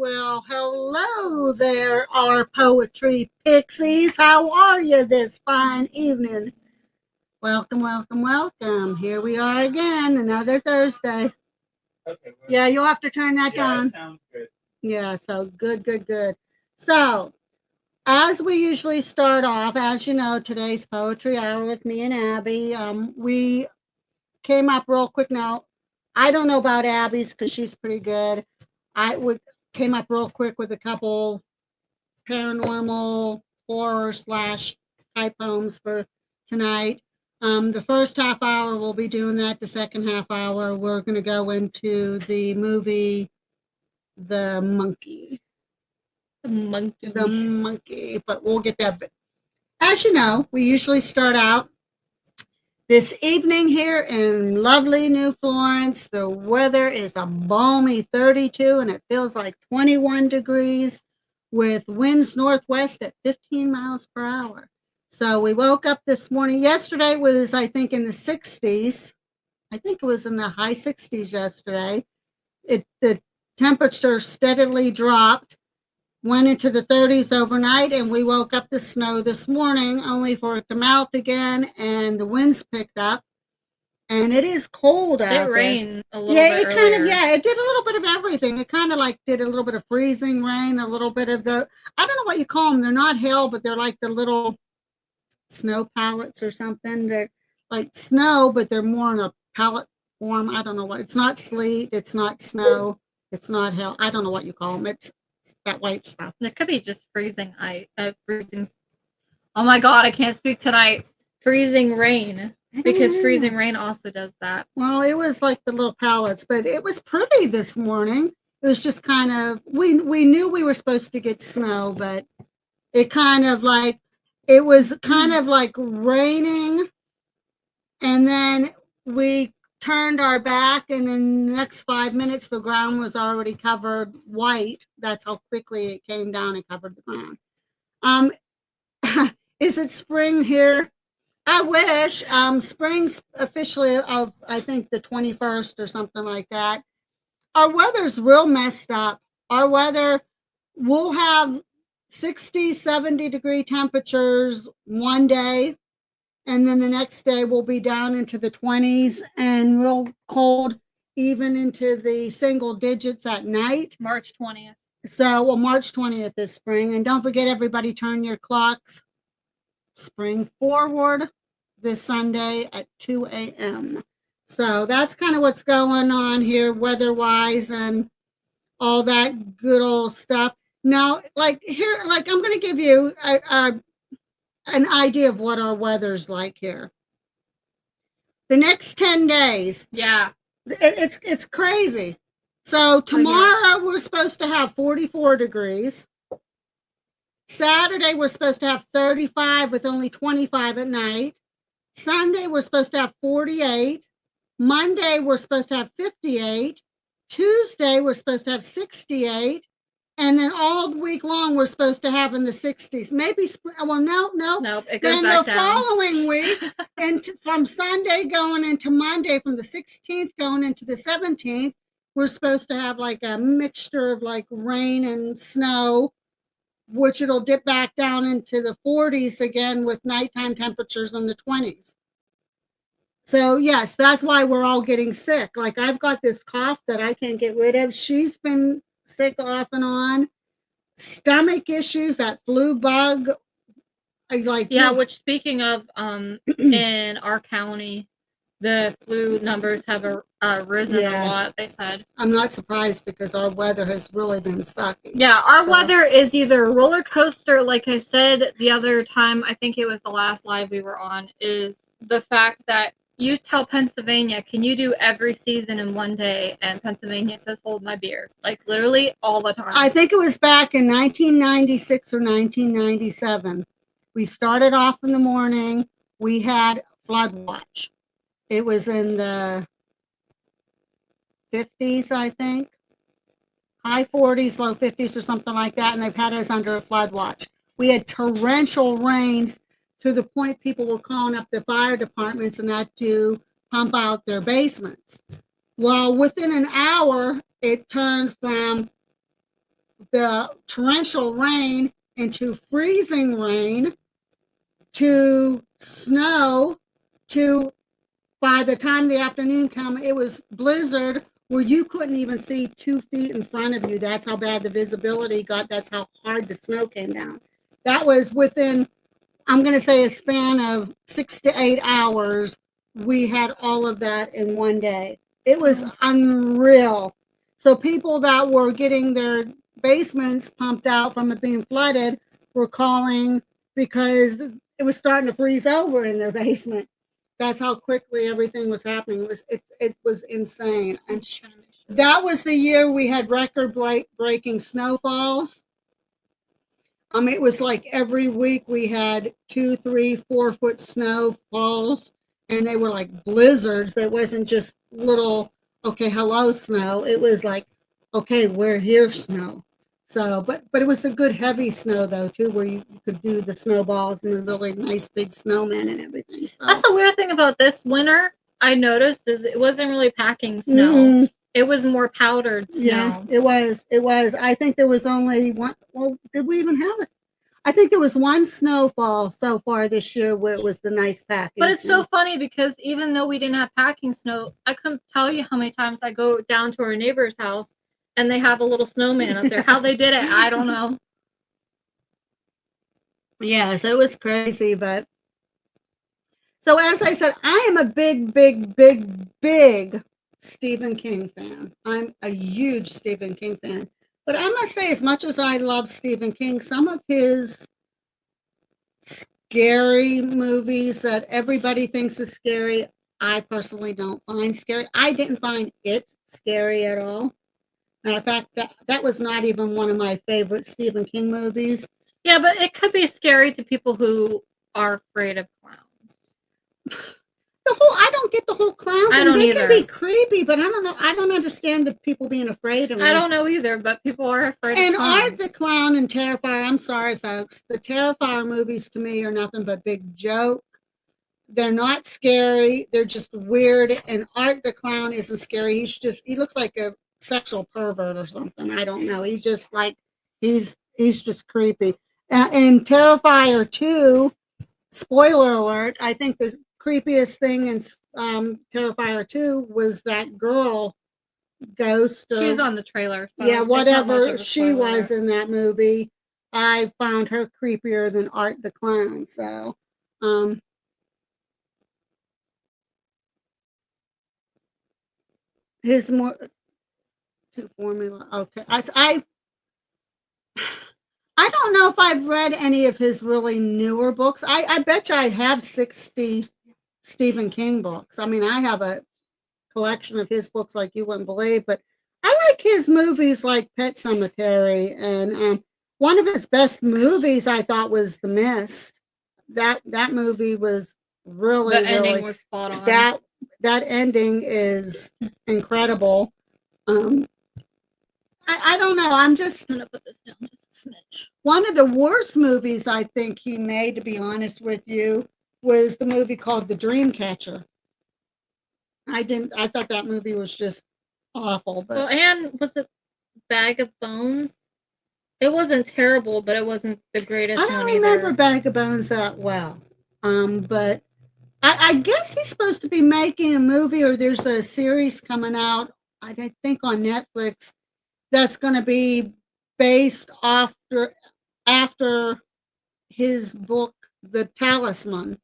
Well, hello there, our poetry pixies. How are you this fine evening? Welcome, welcome, welcome. Here we are again, another Thursday. Okay. Yeah, you'll have to turn that down. That sounds good. Yeah, so good. So, as we usually start off, as you know, today's poetry hour with me and Abby. We came up real quick now. I don't know about Abby's because she's pretty good. Came up real quick with a couple paranormal horror slash type poems for tonight. The first half hour we'll be doing that. The second half hour we're going to go into the movie The Monkey. The monkey, but we'll get there. But as you know, we usually start out this evening here in lovely New Florence. The weather is a balmy 32 and it feels like 21 degrees with winds northwest at 15 miles per hour. So we woke up this morning. Yesterday was, I think, in the 60s. I think it was in the high 60s yesterday. The temperature steadily dropped, went into the 30s overnight, and we woke up to snow this morning, only for it to melt again, and the winds picked up, and it is cold out there. It rained a little bit earlier. It did a little bit of everything. It kind of like did a little bit of freezing rain, a little bit of I don't know what you call them. They're not hail, but they're like the little snow pellets or something. They're like snow, but they're more in a pellet form. I don't know what. It's not sleet. It's not snow. It's not hail. I don't know what you call them. It's that white stuff. It could be just freezing freezing. Oh my God, I can't speak tonight. Freezing rain. Because freezing rain also does that. Well, it was like the little pellets, but it was pretty this morning. It was just kind of, we knew we were supposed to get snow, but it kind of like, it was kind of like raining, and then we turned our back, and in the next 5 minutes, the ground was already covered white. That's how quickly it came down and covered the ground. Is it spring here? I wish. Spring's officially of, I think, the 21st or something like that. Our weather's real messed up. Our weather, we'll have 60, 70 degree temperatures one day, and then the next day we'll be down into the 20s and real cold, even into the single digits at night. March 20th. So, well, March 20th is spring. And don't forget, everybody, turn your clocks spring forward this Sunday at 2 a.m. So that's kind of what's going on here weather-wise and all that good old stuff. Now, like here, like I'm going to give you an idea of what our weather's like here. The next 10 days. Yeah. It's crazy. So tomorrow we're supposed to have 44 degrees. Saturday, we're supposed to have 35 with only 25 at night. Sunday, we're supposed to have 48. Monday, we're supposed to have 58. Tuesday, we're supposed to have 68. And then all week long, we're supposed to have in the 60s. Maybe, well, no. Nope, it goes then back the down. following week, and from Sunday going into Monday, from the 16th going into the 17th, we're supposed to have like a mixture of like rain and snow, which it'll dip back down into the 40s again with nighttime temperatures in the 20s. So, yes, that's why we're all getting sick. Like, I've got this cough that I can't get rid of. She's been sick off and on. Stomach issues, that flu bug. Which speaking of, in our county, the flu numbers have risen a lot, they said. I'm not surprised because our weather has really been sucky. Yeah, our weather is either a roller coaster, like I said the other time, I think it was the last live we were on, is the fact that you tell Pennsylvania, can you do every season in one day? And Pennsylvania says, hold my beer. Like, literally all the time. I think it was back in 1996 or 1997. We started off in the morning. We had flood watch. It was in the 50s, I think. High 40s, low 50s or something like that. And they've had us under a flood watch. We had torrential rains to the point people were calling up the fire departments and had to pump out their basements. Well, within an hour, it turned from the torrential rain into freezing rain to snow to by the time the afternoon came, it was blizzard where you couldn't even see 2 feet in front of you. That's how bad the visibility got. That's how hard the snow came down. That was within, I'm going to say, a span of 6 to 8 hours. We had all of that in one day. It was unreal. So people that were getting their basements pumped out from it being flooded were calling because it was starting to freeze over in their basement. That's how quickly everything was happening. It was insane. And that was the year we had record breaking snowfalls. It was like every week we had 2, 3, 4 foot snowfalls, and they were like blizzards. That wasn't just little, okay, hello snow. It was like, okay, we're here snow. So, but it was the good heavy snow though too, where you could do the snowballs and the really nice big snowmen and everything. So that's the weird thing about this winter. I noticed is it wasn't really packing snow. mm-hmm. It was more powdered snow. Yeah, it was. It was. I think there was only one. Well, did we even have a? I think there was one snowfall so far this year where it was the nice packing. But it's snow. so funny because even though we didn't have packing snow, I couldn't tell you how many times I go down to our neighbor's house and they have a little snowman up there. How they did it, I don't know. Yeah, so it was crazy, but so as I said, I am a big Stephen King fan. I'm a huge Stephen King fan. But I must say, as much as I love Stephen King, some of his scary movies that everybody thinks is scary, I personally don't find scary. I didn't find it scary at all. Matter of fact, that was not even one of my favorite Stephen King movies. Yeah, but it could be scary to people who are afraid of clowns. I don't get the whole clown thing. They can be creepy, but I don't know. I don't understand the people being afraid of them. I don't know either, but people are afraid and of clowns. Art the Clown and Terrifier, I'm sorry, folks. The Terrifier movies to me are nothing but big joke. They're not scary. They're just weird. And Art the Clown isn't scary. He looks like a sexual pervert or something. I don't know. He's just like, he's just creepy. And Terrifier 2, spoiler alert, I think the creepiest thing in Terrifier 2 was that girl ghost. She's on the trailer. So yeah, whatever she was in that movie, I found her creepier than Art the Clown. So, his more to formula. Okay, I don't know if I've read any of his really newer books. I bet you I have 60 Stephen King books. I mean, I have a collection of his books like you wouldn't believe, but I like his movies like Pet Sematary, and one of his best movies I thought was The Mist. That movie was really, the ending was spot on. That ending is incredible. I don't know. I'm just gonna put this down just a smidge. One of the worst movies I think he made, to be honest with you, was the movie called The Dreamcatcher. I thought that movie was just awful. But well, and was it Bag of Bones? It wasn't terrible, but it wasn't the greatest one either. I don't remember Bag of Bones that well. But I guess he's supposed to be making a movie, or there's a series coming out, I think on Netflix, that's going to be based after his book, The Talisman.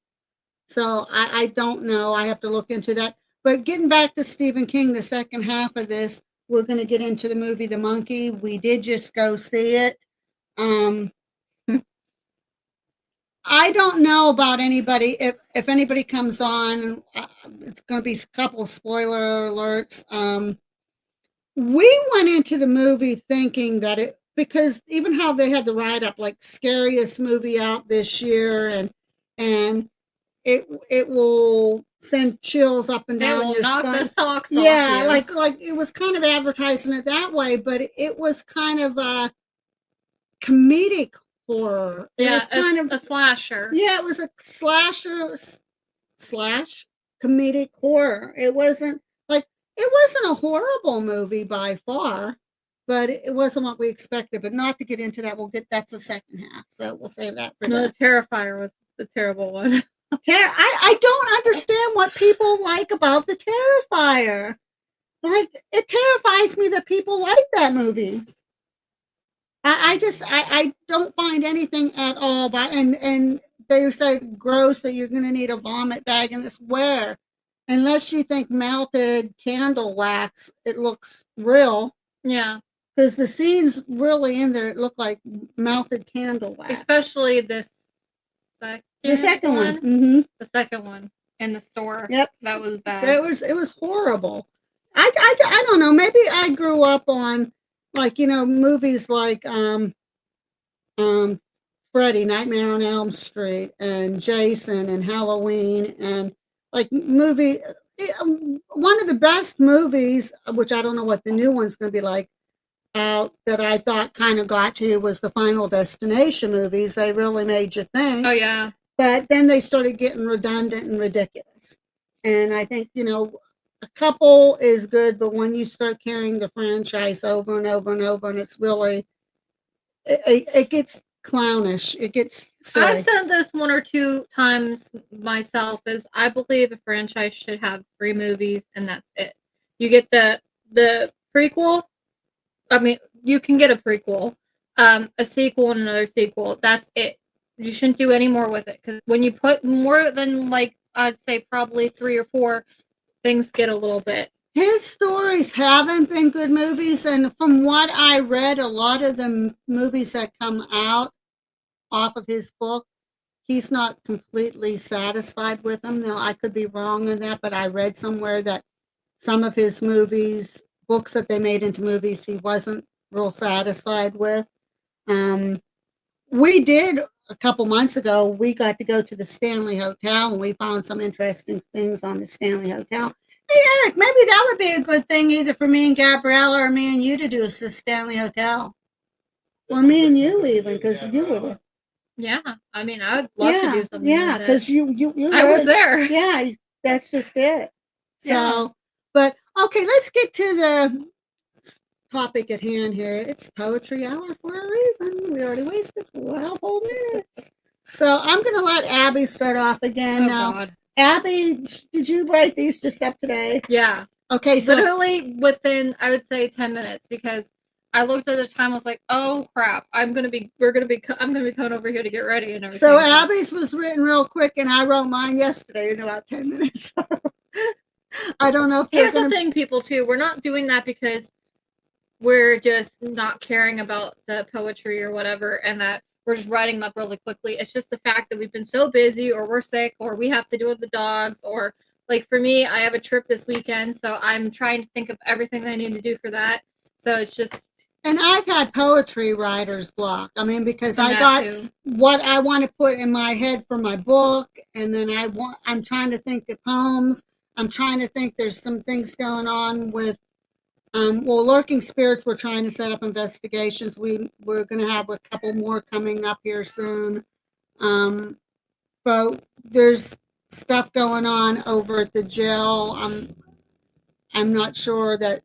So I don't know. I have to look into that. But getting back to Stephen King, the second half of this, we're going to get into the movie The Monkey. We did just go see it. I don't know about anybody. If anybody comes on, it's going to be a couple spoiler alerts. We went into the movie thinking that because even how they had the write up, like scariest movie out this year, and it will send chills up and down your spine. Knock the socks off. Yeah, like it was kind of advertising it that way, but it was kind of a comedic horror. It was kind of a slasher. Yeah, it was a slasher slash comedic horror. It wasn't a horrible movie by far, but it wasn't what we expected. But not to get into that, that's the second half, so we'll save that for No, that. the Terrifier was the terrible one. I don't understand what people like about the Terrifier. Like, it terrifies me that people like that movie. I don't find anything at all. But and they say gross that you're going to need a vomit bag in this. Where, unless you think melted candle wax, it looks real. Yeah, Because the scenes really in there, it looked like melted candle wax. especially this the second one. Mm-hmm. The second one in the store. Yep, that was bad. It was horrible. I don't know. Maybe I grew up on, like, movies like Freddy, Nightmare on Elm Street, and Jason, and Halloween, and like one of the best movies, which I don't know what the new one's going to be like, out that I thought kind of got to was the Final Destination movies. They really made you think. Oh yeah. But then they started getting redundant and ridiculous. And I think, a couple is good, but when you start carrying the franchise over and over and over, and it's really, it gets clownish. It gets silly. I've said this one or two times myself, is I believe a franchise should have 3 movies and that's it. You get the prequel. I mean, you can get a prequel, a sequel, and another sequel. That's it. You shouldn't do any more with it, because when you put more than, like, I'd say probably 3 or 4, things get a little bit. His stories haven't been good movies, and from what I read, a lot of the movies that come out off of his book, he's not completely satisfied with them. Now, I could be wrong on that, but I read somewhere that some of his movies, books that they made into movies, he wasn't real satisfied with. We did a couple months ago, we got to go to the Stanley Hotel, and we found some interesting things on the Stanley Hotel. Hey, Eric, maybe that would be a good thing either for me and Gabriella, or me and you to do, is the Stanley Hotel. Or me and you even, because you were. Yeah, I mean, I would love to do something. Yeah, because you I was there. Yeah, that's just it. So, Yeah. but okay, let's get to the topic at hand here. It's poetry hour for a reason. We already wasted 12 whole minutes. So I'm going to let Abby start off again. Oh, now, God. Abby, did you write these just up today? Yeah. Okay, so literally within, I would say, 10 minutes, because I looked at the time. I was like, "Oh crap! I'm gonna be coming over here to get ready and everything." So Abby's was written real quick, and I wrote mine yesterday in about 10 minutes. I don't know if here's the thing, people. Too, we're not doing that because we're just not caring about the poetry or whatever, and that we're just writing them up really quickly. It's just the fact that we've been so busy, or we're sick, or we have to do with the dogs, or, like, for me, I have a trip this weekend, so I'm trying to think of everything that I need to do for that. So it's just. And I've had poetry writer's block. I mean, because I got what I want to put in my head for my book, and then I'm trying to think of poems. I'm trying to think, there's some things going on with, Lurking Spirits. We're trying to set up investigations. We're going to have a couple more coming up here soon. But there's stuff going on over at the jail. I'm not sure that.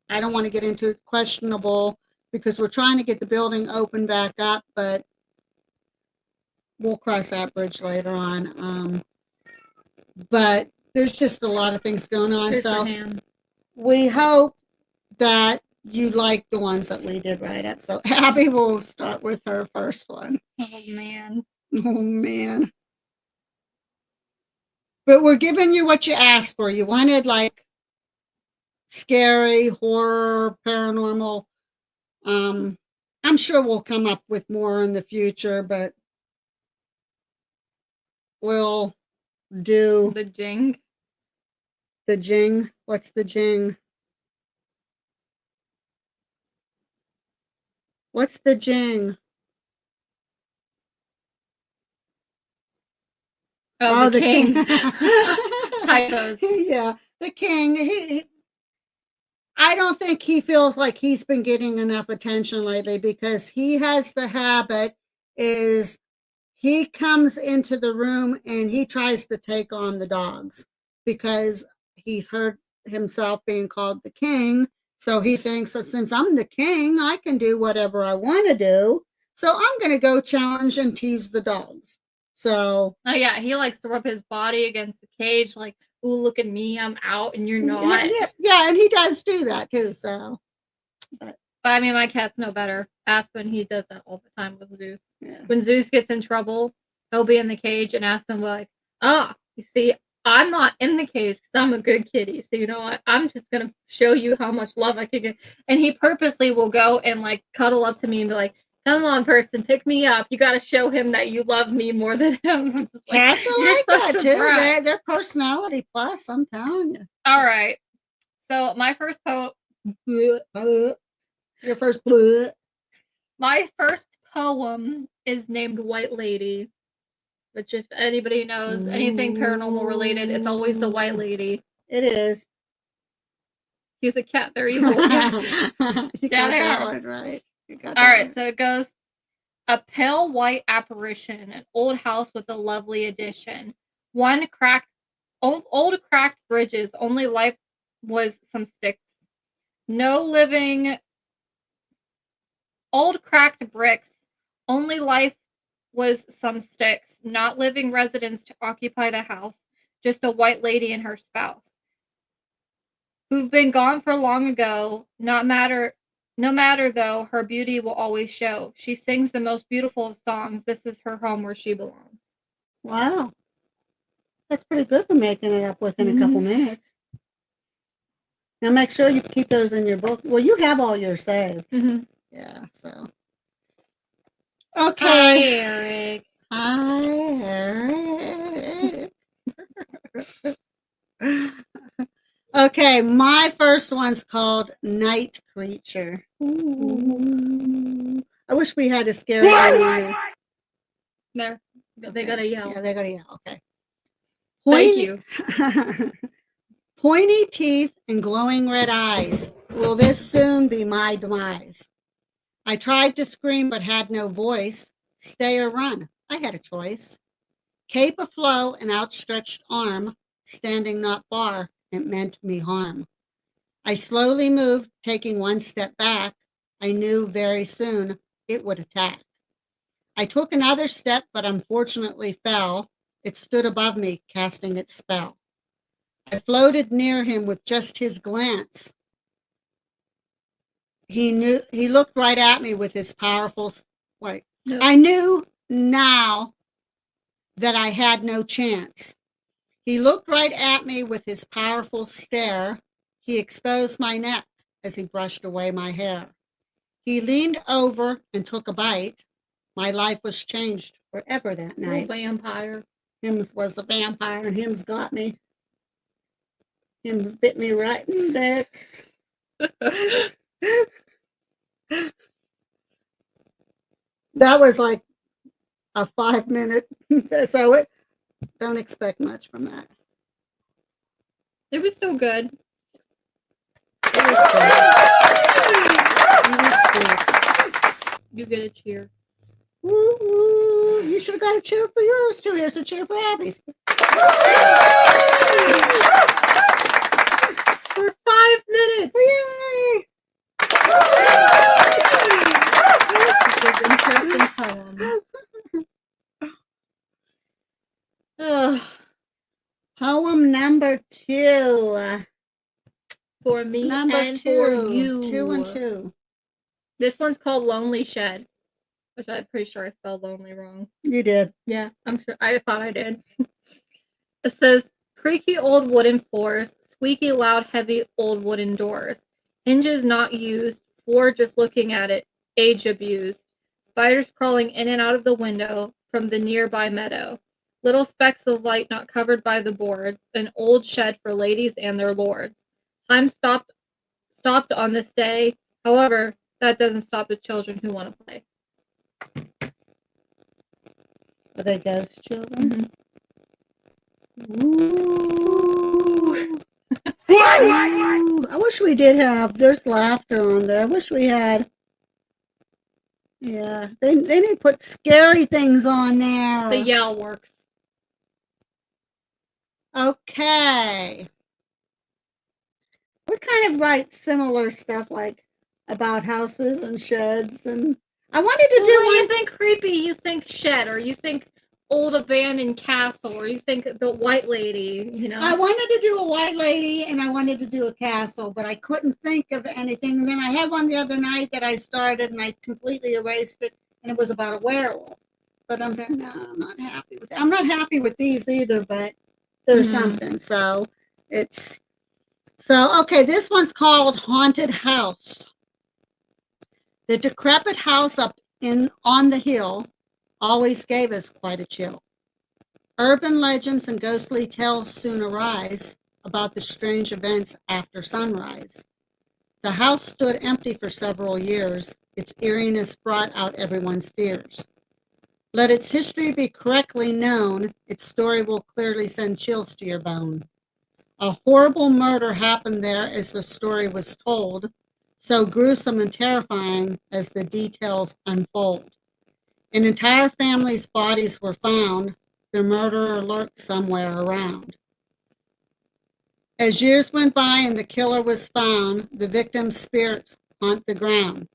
I don't want to get into questionable, because we're trying to get the building open back up, but we'll cross that bridge later on. But there's just a lot of things going on. So we hope that you like the ones that we did write up. So Abby will start with her first one. Oh, man. Oh, man. But we're giving you what you asked for. You wanted, like, scary, horror, paranormal. I'm sure we'll come up with more in the future, but we'll do the jing. The jing. What's the jing? What's the jing? Oh, the king. Typos. Yeah, the king. I don't think he feels like he's been getting enough attention lately, because he has the habit is he comes into the room and he tries to take on the dogs, because he's heard himself being called the king. So he thinks that since I'm the king, I can do whatever I want to do. So I'm going to go challenge and tease the dogs. So, Oh yeah, he likes to rub his body against the cage, like, "Ooh, look at me, I'm out, and you're not." yeah, and he does do that too. So, But I mean, my cat's no better. Aspen, he does that all the time with Zeus. yeah. When Zeus gets in trouble, he'll be in the cage, and Aspen will be like, "Ah, you see, I'm not in the cage because I'm a good kitty. So you know what? I'm just gonna show you how much love I can get." And he purposely will go and like cuddle up to me and be like, "Come on, person, pick me up. You got to show him that you love me more than him." I'm just like, Cats are "You're like such that a too. brat." They're personality plus, I'm telling you. All right. So my first Your first bleh. My first poem is named White Lady, which if anybody knows anything paranormal related, it's always the White Lady. It is. He's a cat. They're evil. Yeah. You got that one right. All right, so it goes, a pale white apparition, an old house with a lovely addition. One cracked, old cracked bridges, only life was some sticks. No living, old cracked bricks, only life was some sticks, not living residents to occupy the house, just a white lady and her spouse, who've been gone for long ago. No matter though, her beauty will always show. She sings the most beautiful of songs. This is her home where she belongs. Wow. That's pretty good for making it up within a couple minutes. Now make sure you keep those in your book. Well, you have all yours saved. Yeah, so. Okay. Hi, Eric. Hi, Eric. Okay, my first one's called Night Creature. Ooh. I wish we had a scary one. There. They gotta yell. Yeah, they gotta yell. Okay. Thank you. Pointy teeth and glowing red eyes. Will this soon be my demise? I tried to scream but had no voice. Stay or run. I had a choice. Cape aflow, an outstretched arm, standing not far, it meant me harm. I slowly moved, taking one step back. I knew very soon it would attack. I took another step, but unfortunately fell. It stood above me, casting its spell. I floated near him with just his glance. He looked right at me with his powerful, wait. Yep. I knew now that I had no chance. He looked right at me with his powerful stare. He exposed my neck as he brushed away my hair. He leaned over and took a bite. My life was changed forever that night. Vampire. Hims was a vampire, and Hims got me. Hims bit me right in the neck. That was like a 5-minute, so don't expect much from that. It was so good. It was good. It was good. You get a cheer. Woo, woo. You should have got a cheer for yours too. Here's a cheer for Abby's. For 5 minutes. Yay! This was an interesting poem. Poem number 2. For me number and 2. For you. 2 and 2. This one's called Lonely Shed, which I'm pretty sure I spelled lonely wrong. You did. Yeah, I'm sure. I thought I did. It says, creaky old wooden floors, squeaky loud heavy old wooden doors, hinges not used, floor just looking at it, age abused, spiders crawling in and out of the window from the nearby meadow, little specks of light not covered by the boards, an old shed for ladies and their lords. Time stopped on this day, however, that doesn't stop the children who want to play. Are they ghost children? Mm-hmm. Ooh. Ooh. I wish we did have, there's laughter on there. I wish we had, yeah, they didn't put scary things on there. The yell works. Okay. we kind of write similar stuff like about houses and sheds, and I wanted to Well, do when one. you think creepy, you think shed, or you think old abandoned castle, or you think the white lady, you know? I wanted to do a white lady and I wanted to do a castle, but I couldn't think of anything. And then I had one the other night that I started and I completely erased it, and it was about a werewolf. But I'm there, no, I'm not happy with it. I'm not happy with these either, but there's something. So it's okay. This one's called Haunted House. The decrepit house up in on the hill always gave us quite a chill. Urban legends and ghostly tales soon arise about the strange events after sunrise. The house stood empty for several years. Its eeriness brought out everyone's fears. Let its history be correctly known. Its story will clearly send chills to your bone. A horrible murder happened there as the story was told, so gruesome and terrifying as the details unfold. An entire family's bodies were found. The murderer lurked somewhere around. As years went by and the killer was found, the victim's spirits haunt the ground.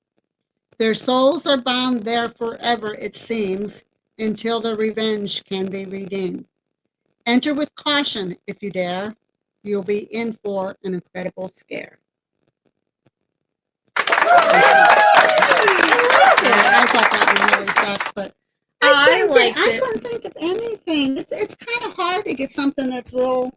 Their souls are bound there forever, it seems, until their revenge can be redeemed. Enter with caution if you dare. You'll be in for an incredible scare. I thought that one really sucked, but I couldn't think of anything. It's kind of hard to get something that's real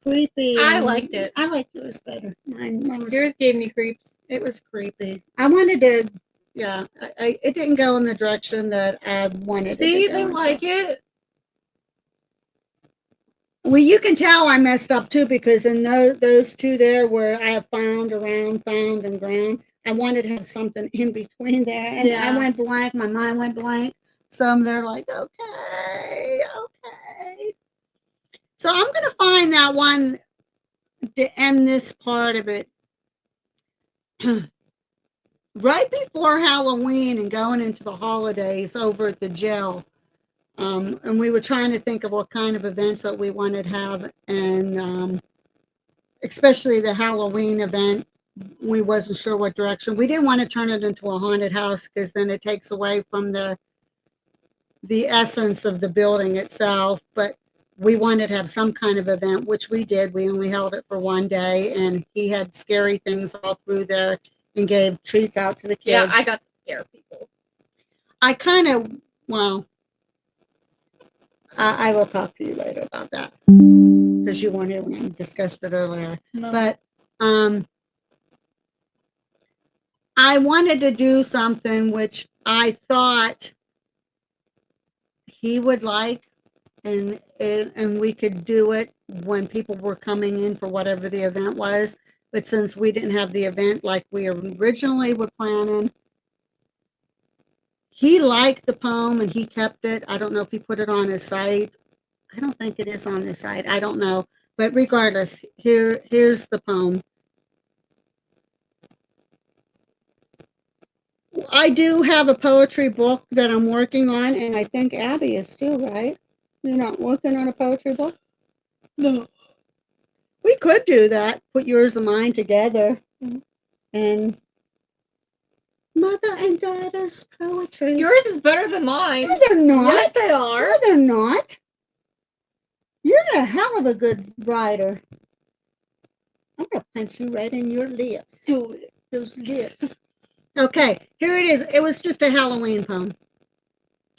creepy. I liked it. I liked yours better. Mine was, Yours gave me creeps. it was creepy. I wanted to, yeah, it didn't go in the direction that I wanted See, it to go. they like it. Well, you can tell I messed up too, because in those two there where I have found, around, found, and ground, I wanted to have something in between there, and I went blank. My mind went blank. So I'm there like, okay. So I'm going to find that one to end this part of it. Right before Halloween and going into the holidays over at the jail. And we were trying to think of what kind of events that we wanted to have, and especially the Halloween event, we wasn't sure what direction. We didn't want to turn it into a haunted house because then it takes away from the essence of the building itself, but we wanted to have some kind of event, which we did. We only held it for one day, and he had scary things all through there and gave treats out to the kids. Yeah, I got to scare people. I kind of, well, I will talk to you later about that because you weren't here when I discussed it earlier. No. But I wanted to do something which I thought he would like, and we could do it when people were coming in for whatever the event was. But since we didn't have the event like we originally were planning, he liked the poem and he kept it. I don't know if he put it on his site. I don't think it is on his site. I don't know. But regardless, here's the poem. I do have a poetry book that I'm working on, and I think Abby is too, right? You're not working on a poetry book? No. We could do that. Put yours and mine together. And mother and daughter's poetry. Yours is better than mine. No, they're not. Yes, they are. No, they're not. You're a hell of a good writer. I'm going to punch you right in your lips. Those lips. Okay, here it is. It was just a Halloween poem.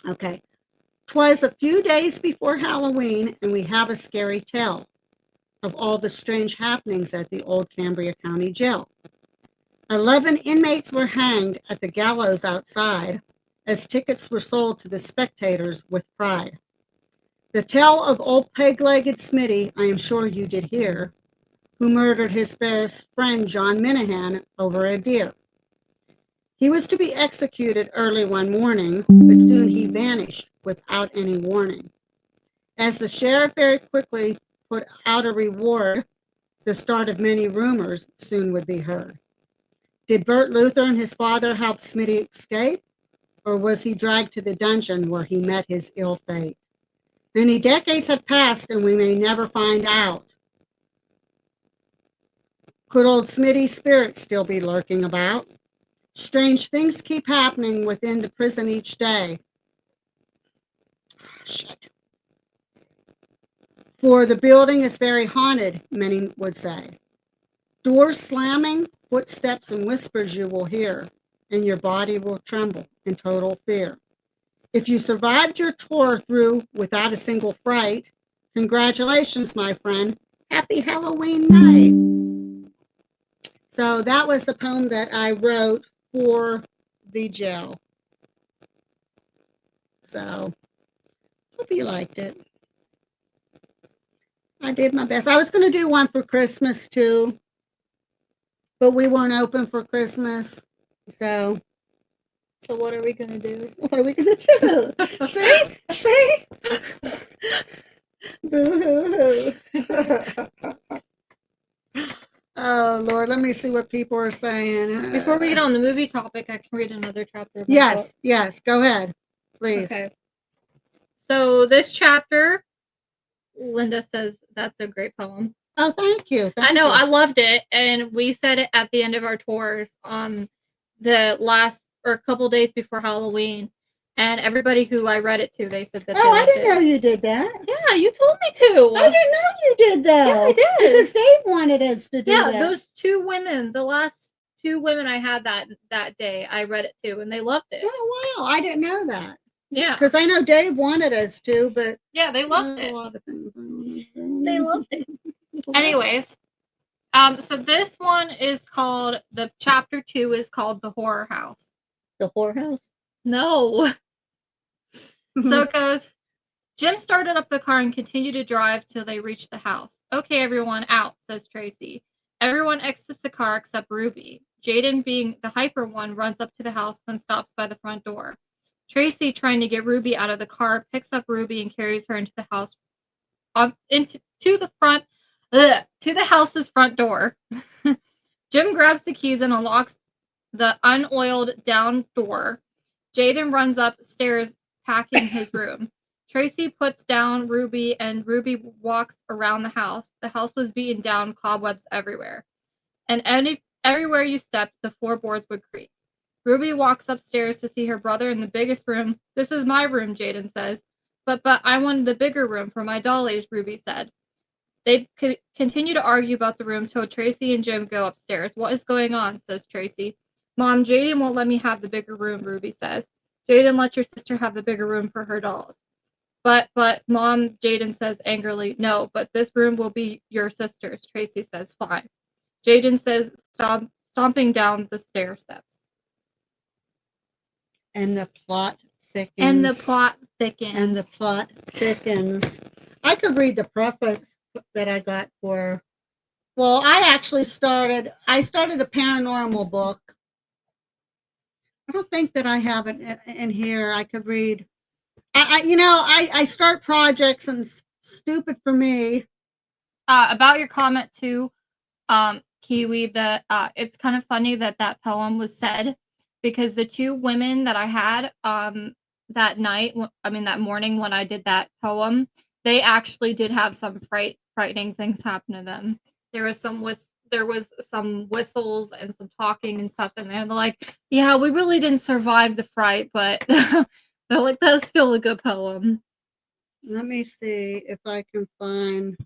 Okay. 'Twas a few days before Halloween, and we have a scary tale of all the strange happenings at the old Cambria County Jail. 11 inmates were hanged at the gallows outside as tickets were sold to the spectators with pride. The tale of old peg-legged Smitty, I am sure you did hear, who murdered his best friend John Minahan over a deer. He was to be executed early one morning, but soon he vanished without any warning. As the sheriff very quickly put out a reward, the start of many rumors soon would be heard. Did Bert Luther and his father help Smitty escape, or was he dragged to the dungeon where he met his ill fate? Many decades have passed, and we may never find out. Could old Smitty's spirit still be lurking about? Strange things keep happening within the prison each day. Shit. For the building is very haunted, many would say. Doors slamming, footsteps and whispers you will hear, and your body will tremble in total fear. If you survived your tour through without a single fright, congratulations, my friend. Happy Halloween night. So that was the poem that I wrote for the jail. So hope you liked it. I did my best. I was going to do one for Christmas too, but we weren't open for Christmas. So what are we gonna do? what are we going to do? See? Boo-hoo-hoo. Oh, Lord, let me see what people are saying. Before we get on the movie topic, I can read another chapter of my book. Yes, go ahead, please. Okay. So this chapter, Linda says that's a great poem. Oh, thank you. I know, I loved it, and we said it at the end of our tours on the last or a couple days before Halloween, and everybody who I read it to, they said that. Oh, I didn't know you did that. Yeah, you told me to. I didn't know you did that. Yeah, I did. Because Dave wanted us to do that. Yeah, those two women, the last two women I had that day, I read it to, and they loved it. Oh, wow, I didn't know that. Yeah. Because I know Dave wanted us to, but yeah, they loved it. A lot of things. They loved it. Anyways, so this one is called, the chapter 2 is called The Horror House. The whorehouse? No. So it goes, Jim started up the car and continued to drive till they reached the house. Okay, everyone, out, says Tracy. Everyone exits the car except Ruby. Jaden, being the hyper one, runs up to the house, then stops by the front door. Tracy, trying to get Ruby out of the car, picks up Ruby and carries her into the house, to the house's front door. Jim grabs the keys and unlocks the unoiled down door. Jaden runs upstairs, packing his room. Tracy puts down Ruby, and Ruby walks around the house. The house was beaten down, cobwebs everywhere. And everywhere you stepped, the floorboards would creak. Ruby walks upstairs to see her brother in the biggest room. This is my room, Jaden says. But I wanted the bigger room for my dollies, Ruby said. They continue to argue about the room till Tracy and Jim go upstairs. What is going on, says Tracy. Mom, Jaden won't let me have the bigger room, Ruby says. Jaden, let your sister have the bigger room for her dolls. But Mom, Jaden says angrily, no, but this room will be your sister's. Tracy says, fine. Jaden says, stomping down the stair steps. And the plot thickens. And the plot thickens. I could read the preface that I got for. Well, I started a paranormal book. I don't think that I have it in here. I could read. I start projects and stupid for me. About your comment too, Kiwi, that it's kind of funny that poem was said, because the two women that I had that morning when I did that poem, they actually did have some frightening things happen to them. There was some whistles and some talking and stuff, and they're like, yeah, we really didn't survive the fright, but they're like, that's still a good poem. Let me see if I can find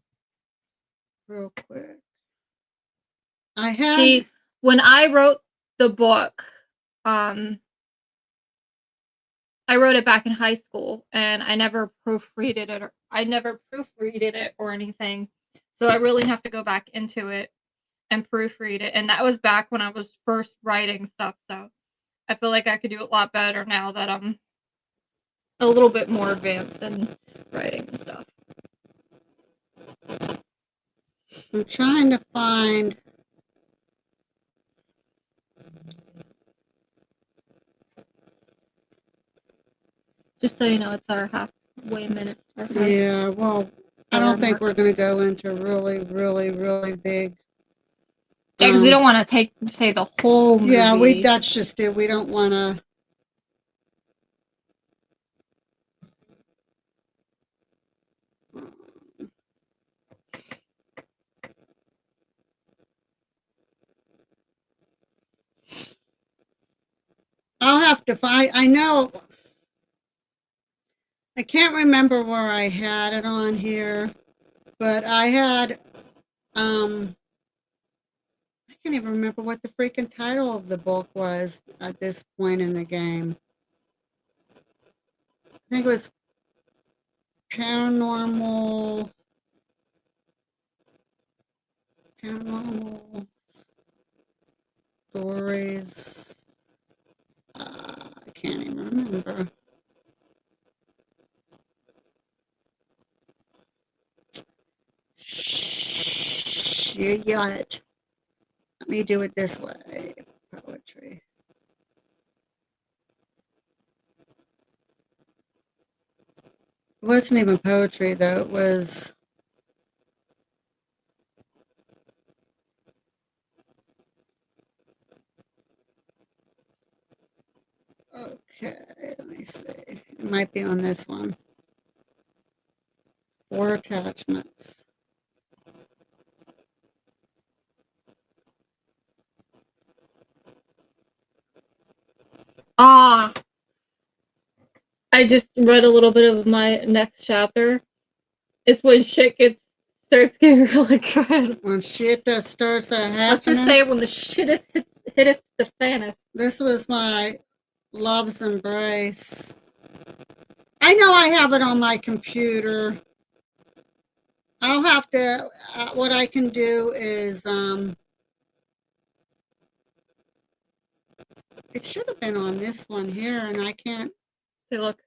real quick. See, when I wrote the book, I wrote it back in high school, and I never proofreaded it or anything. So I really have to go back into it and proofread it. And that was back when I was first writing stuff. So I feel like I could do a lot better now that I'm a little bit more advanced in writing and stuff. I'm trying to find. Just so you know, it's our halfway minute. Yeah, well, I don't think we're going to go into really, really, really big. Yeah, because we don't want to say the whole movie. Yeah, that's just it. We don't want to. I'll have to find. I know. I can't remember where I had it on here, but I had. I can't even remember what the freaking title of the book was at this point in the game. I think it was paranormal. Paranormal stories. I can't even remember. You got it. Let me do it this way. Poetry. It wasn't even poetry, though. It was. Okay, let me see. It might be on this one. 4 attachments. Ah, I just read a little bit of my next chapter. It's when shit starts getting really good. When shit starts happening. Let's just say when the shit hit the fan. This was my Love's Embrace. I know I have it on my computer. I'll have to, what I can do is, it should have been on this one here, and I can't. See, look.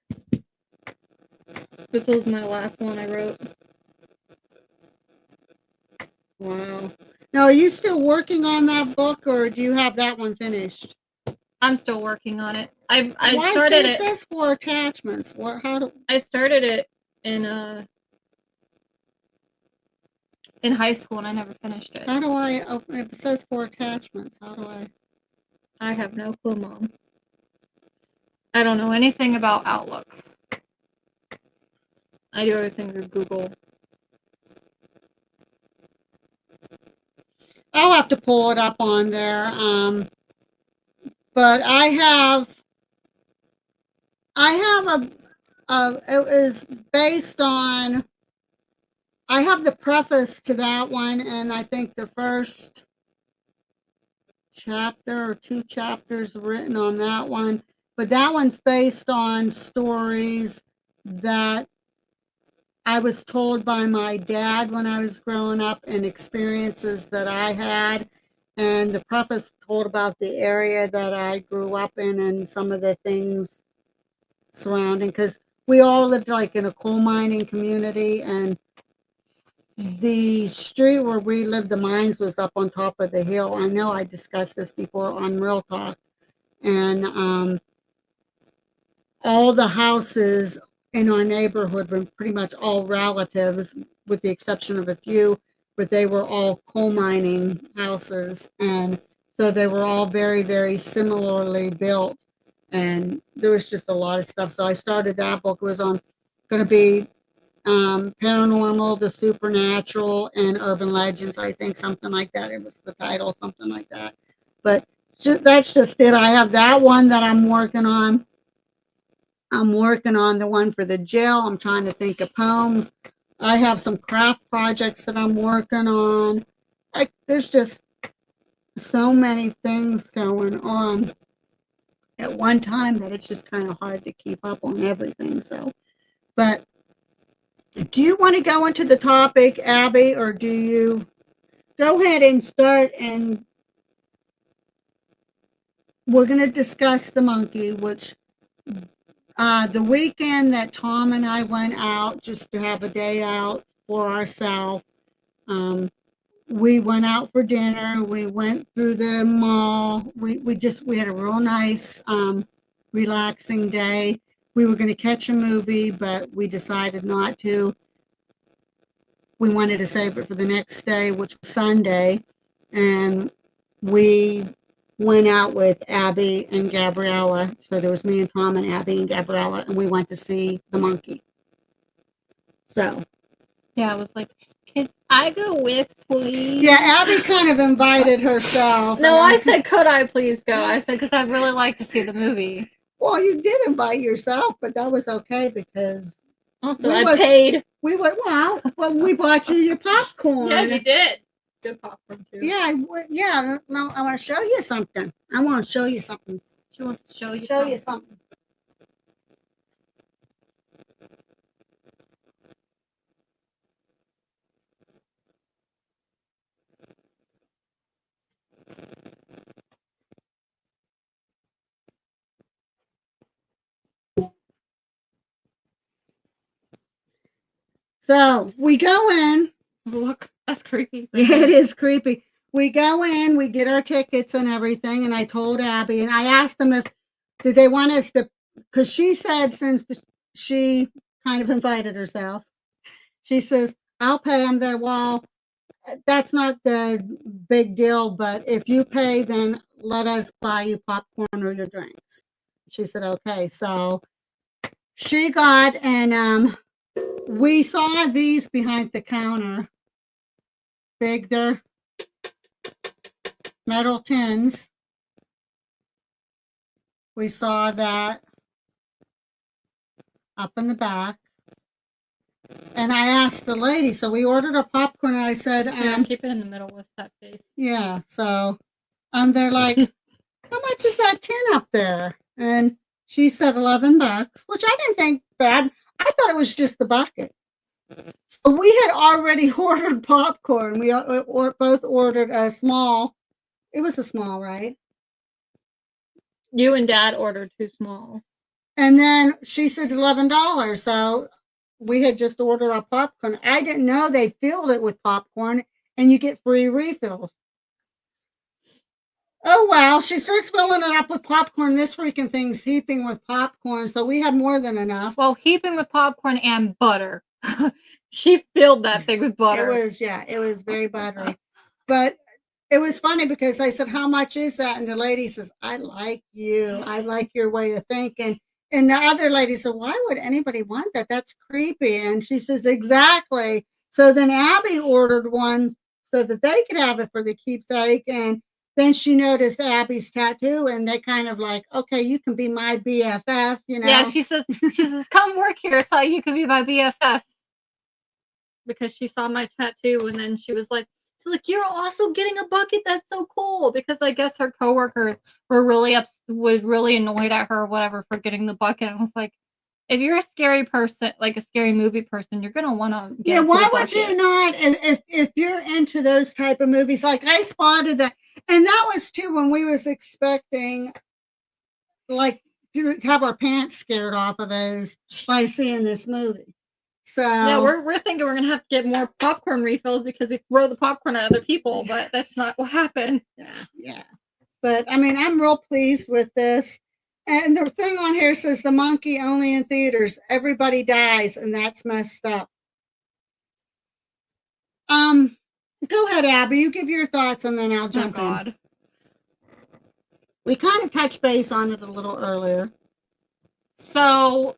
This was my last one I wrote. Wow. Now, are you still working on that book, or do you have that one finished? I'm still working on it. I Why started it says 4 attachments. What? How do I started it in high school and I never finished it. How do I open it? It says 4 attachments. How do I? I have no clue, Mom. I don't know anything about Outlook. I do everything through Google. I'll have to pull it up on there. But I have it is based on, I have the preface to that one, and I think the first chapter or 2 chapters written on that one. But that one's based on stories that I was told by my dad when I was growing up and experiences that I had. And the preface told about the area that I grew up in and some of the things surrounding, because we all lived like in a coal mining community, and the street where we lived, the mines, was up on top of the hill. I know I discussed this before on Real Talk. And all the houses in our neighborhood were pretty much all relatives, with the exception of a few, but they were all coal mining houses. And so they were all very, very similarly built. And there was just a lot of stuff. So I started that book. It was on going to be paranormal, the supernatural, and urban legends. I think something like that. It was the title, something like that. But that's just it. I have that one that I'm working on. I'm working on the one for the jail. I'm trying to think of poems. I have some craft projects that I'm working on. There's just so many things going on at one time that it's just kind of hard to keep up on everything. So, but do you want to go into the topic, Abby, or do you go ahead and start? And we're going to discuss the monkey, which the weekend that Tom and I went out just to have a day out for ourselves, we went out for dinner. We went through the mall. We had a real nice, relaxing day. We were going to catch a movie, but we decided not to. We wanted to save it for the next day, which was Sunday, and we went out with Abby and Gabriella. So there was me and Tom and Abby and Gabriella, and we went to see the monkey. So yeah, I was like, Can I go with, please? Yeah, Abby kind of invited herself. No, I said, could I please go? I said, because I'd really like to see the movie. Well, you did invite yourself, but that was okay because Also, I paid. We went, well, we bought you your popcorn. Yeah, you did. Good popcorn, too. Yeah, yeah. No, I want to show you something. I want to show you something. She wants to show you something. So we go in. Look, that's creepy. Yeah, it is creepy. We go in, we get our tickets and everything, and I told Abby, and I asked them if did they want us to, because she said since she kind of invited herself, she says I'll pay them their wall. That's not the big deal, but if you pay, then let us buy you popcorn or your drinks. She said okay. So she got, and we saw these behind the counter. Big, they're metal tins. We saw that up in the back. And I asked the lady, so we ordered our popcorn, and I said, keep it in the middle with that face. Yeah, so they're like, how much is that tin up there? And she said $11, which I didn't think bad. I thought it was just the bucket. So we had already ordered popcorn. We both ordered a small. It was a small, right? You and Dad ordered 2 small. And then she said $11. So we had just ordered our popcorn. I didn't know they filled it with popcorn and you get free refills. Oh, wow. She starts filling it up with popcorn. This freaking thing's heaping with popcorn. So we had more than enough. Well, heaping with popcorn and butter. She filled that thing with butter. It was very buttery. But it was funny because I said, how much is that? And the lady says, I like you. I like your way of thinking. And the other lady said, why would anybody want that? That's creepy. And she says, exactly. So then Abby ordered one so that they could have it for the keepsake. And then she noticed Abby's tattoo and they kind of like, okay, you can be my BFF, you know? Yeah, she says, come work here so you can be my BFF. Because she saw my tattoo and then she was like, you're also getting a bucket. That's so cool. Because I guess her coworkers were really annoyed at her or whatever for getting the bucket. I was like, if you're a scary person, like a scary movie person, you're gonna want to get. Yeah, why would you not? And if you're into those type of movies, like I spotted that, and that was too when we was expecting, like, to have our pants scared off of us by seeing this movie. So yeah, we're thinking we're gonna have to get more popcorn refills because we throw the popcorn at other people, but that's not what happened. Yeah. But I mean, I'm real pleased with this. And the thing on here says the monkey only in theaters. Everybody dies, and that's messed up. Go ahead, Abby. You give your thoughts, and then I'll jump in. We kind of touched base on it a little earlier. So,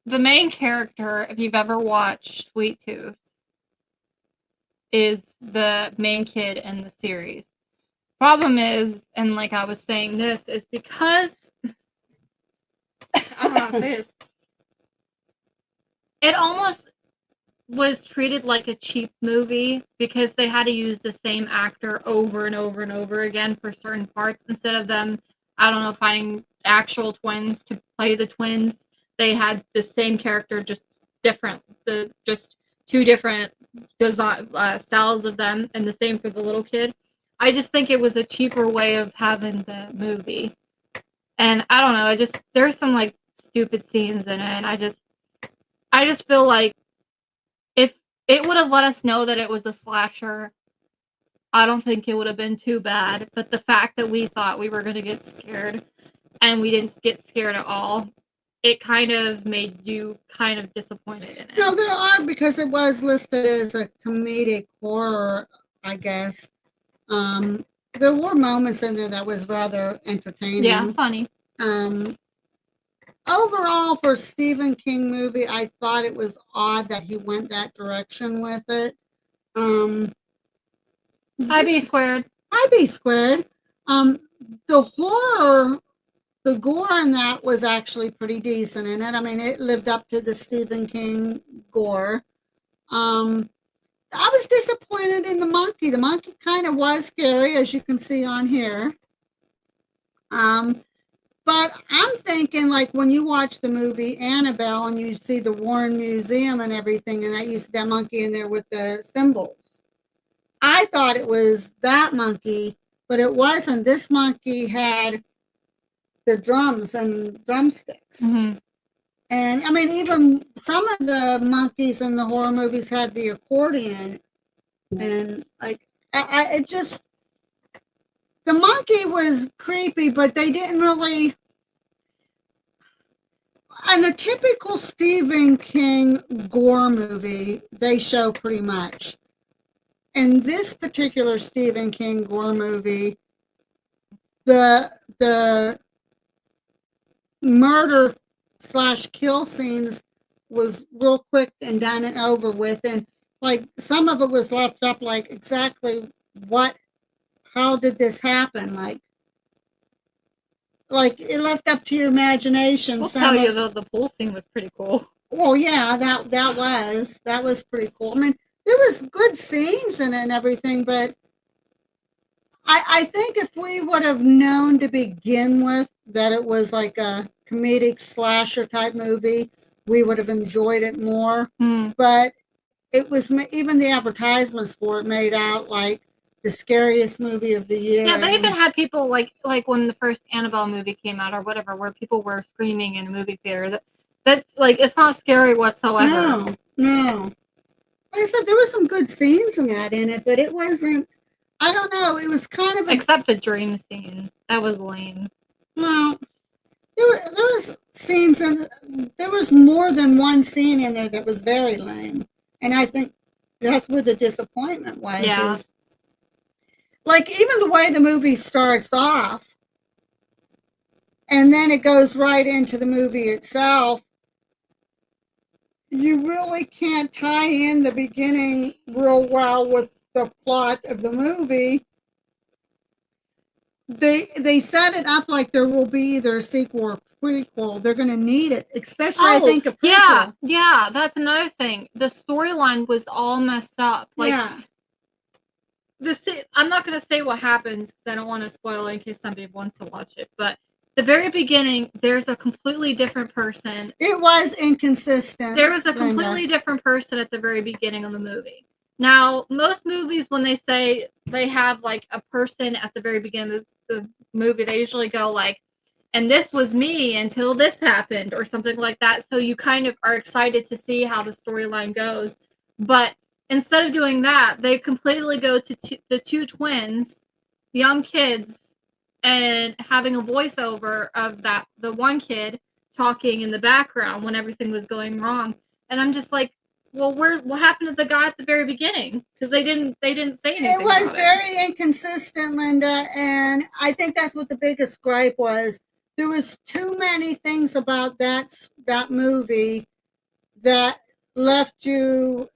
the main character, if you've ever watched Sweet Tooth, is the main kid in the series. Problem is, and like I was saying, this is because I don't know how to say this. It almost was treated like a cheap movie because they had to use the same actor over and over and over again for certain parts instead of them, I don't know, finding actual twins to play the twins. They had the same character, just different, just 2 different design styles of them, and the same for the little kid. I just think it was a cheaper way of having the movie. And I don't know, there's some like stupid scenes in it, and I just feel like if it would have let us know that it was a slasher, I don't think it would have been too bad. But the fact that we thought we were going to get scared and we didn't get scared at all, it kind of made you kind of disappointed in it. No, there are, because it was listed as a comedic horror, I guess. There were moments in there that was rather entertaining. Yeah, funny. Overall, for a Stephen King movie, I thought it was odd that he went that direction with it. IB squared. IB squared. The horror, the gore in that was actually pretty decent in it. I mean, it lived up to the Stephen King gore. I was disappointed in the monkey. The monkey kind of was scary, as you can see on here. But I'm thinking, like, when you watch the movie Annabelle and you see the Warren Museum and everything, and that monkey in there with the symbols, I thought it was that monkey, but it wasn't. This monkey had the drums and drumsticks. Mm-hmm. And I mean, even some of the monkeys in the horror movies had the accordion. And like, it just, the monkey was creepy, but they didn't really. In a typical Stephen King gore movie, they show pretty much. In this particular Stephen King gore movie, the murder / kill scenes was real quick and done and over with, and like some of it was left up, like exactly how did this happen, like it left up to your imagination. I'll tell you though, the pool scene was pretty cool. Oh yeah, that was pretty cool. I mean, there was good scenes in it and everything, but I think if we would have known to begin with that it was like a comedic slasher type movie, we would have enjoyed it more. But it was, even the advertisements for it made out like the scariest movie of the year. Yeah, they even had people like when the first Annabelle movie came out or whatever, where people were screaming in a movie theater. That's like, it's not scary whatsoever. No. Like I said, there were some good scenes in it, but it wasn't. I don't know. It was kind of except the dream scene. That was lame. Well, there was scenes, and there was more than one scene in there that was very lame, and I think that's where the disappointment was. Yeah. Like, even the way the movie starts off, and then it goes right into the movie itself, you really can't tie in the beginning real well with the plot of the movie. They set it up like there will be either a sequel or prequel. They're going to need it, especially I think a prequel. Yeah, that's another thing. The storyline was all messed up. Like, yeah. I'm not going to say what happens because I don't want to spoil it in case somebody wants to watch it. But the very beginning, there's a completely different person. It was inconsistent. There was a completely different person at the very beginning of the movie. Now, most movies, when they say they have like a person at the very beginning of the movie, they usually go like, and this was me until this happened or something like that. So you kind of are excited to see how the storyline goes. But instead of doing that, they completely go to the two twins, young kids, and having a voiceover of the one kid talking in the background when everything was going wrong. And I'm just like, well, what happened to the guy at the very beginning? Because they didn't say anything. It was very inconsistent, Linda, and I think that's what the biggest gripe was. There was too many things about that movie that left you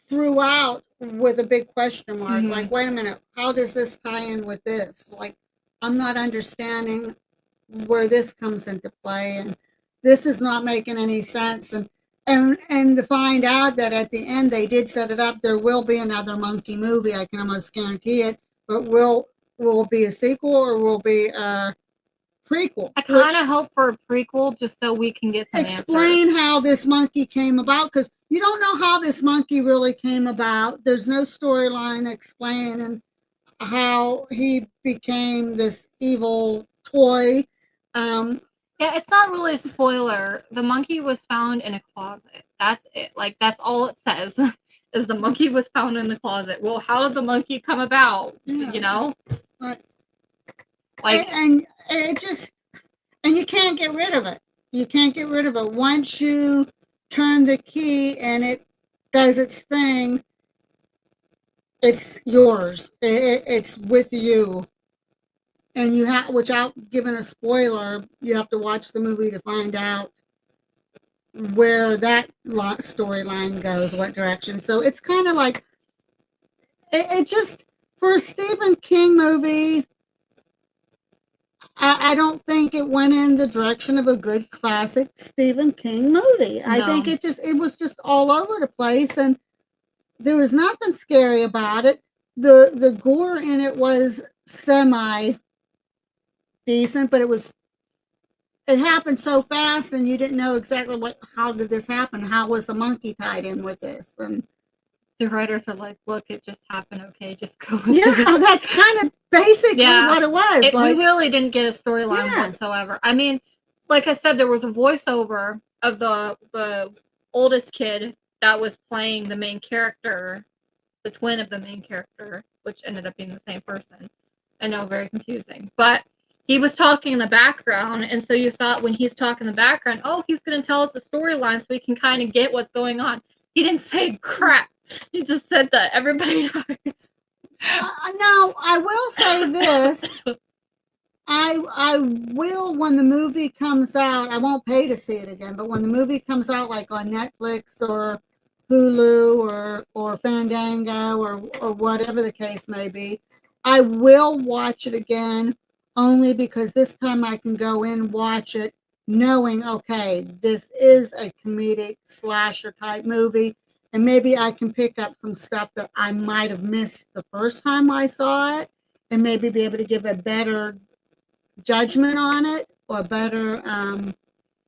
throughout with a big question mark. Mm-hmm. Like, wait a minute, how does this tie in with this? Like, I'm not understanding where this comes into play, and this is not making any sense. And to find out that at the end they did set it up, there will be another monkey movie. I can almost guarantee it. But will it be a sequel or will it be a prequel? I kind of hope for a prequel just so we can get some explain answers. How this monkey came about, because you don't know how this monkey really came about. There's no storyline explaining how he became this evil toy. Yeah, it's not really a spoiler. The monkey was found in a closet. That's it. Like, that's all it says, is the monkey was found in the closet. Well, how did the monkey come about? Yeah. You know? Like, and it just, and you can't get rid of it. You can't get rid of it. Once you turn the key and it does its thing, it's yours. It's with you. And you have, without giving a spoiler, you have to watch the movie to find out where that storyline goes, what direction. So it's kind of like it just, for a Stephen King movie, I don't think it went in the direction of a good classic Stephen King movie. I think No. it was just all over the place, and there was nothing scary about it. The gore in it was semi decent, but it happened so fast, and you didn't know exactly how did this happen? How was the monkey tied in with this? And The writers are like, look, it just happened. Okay, just go with yeah, it. that's kind of basically Yeah. what it was. We really didn't get a storyline Yeah. whatsoever. I mean, like I said, there was a voiceover of the oldest kid that was playing the main character, the twin of the main character, which ended up being the same person. I know, very confusing. But he was talking in the background, and so you thought when he's talking in the background, oh, he's going to tell us a storyline so we can kind of get what's going on. He didn't say crap. He just said that everybody dies. Now, I will say this. I will, when the movie comes out, I won't pay to see it again, but when the movie comes out, like on Netflix or Hulu or Fandango or whatever the case may be, I will watch it again, only because this time I can go in, watch it, knowing, okay, this is a comedic slasher type movie, and maybe I can pick up some stuff that I might have missed the first time I saw it, and maybe be able to give a better judgment on it or better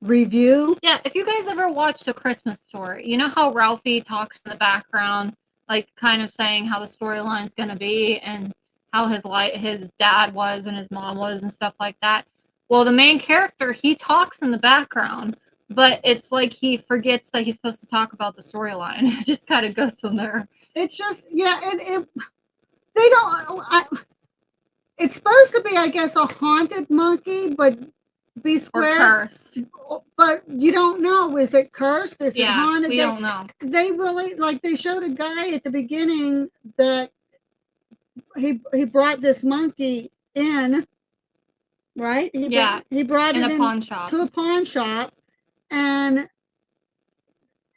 review. Yeah, if you guys ever watched A Christmas Story, you know how Ralphie talks in the background, like kind of saying how the storyline's going to be and how his dad was and his mom was and stuff like that. Well, the main character, he talks in the background, but it's like he forgets that he's supposed to talk about the storyline. It just kind of goes from there. It's just, yeah, they don't, it's supposed to be, I guess, a haunted monkey, but be Or square. cursed. But you don't know. Is it cursed? Is it Yeah, haunted? we don't know. They really, like, they showed a guy at the beginning that he brought this monkey in, right? Yeah, he brought in it a pawn shop. to a pawn shop, and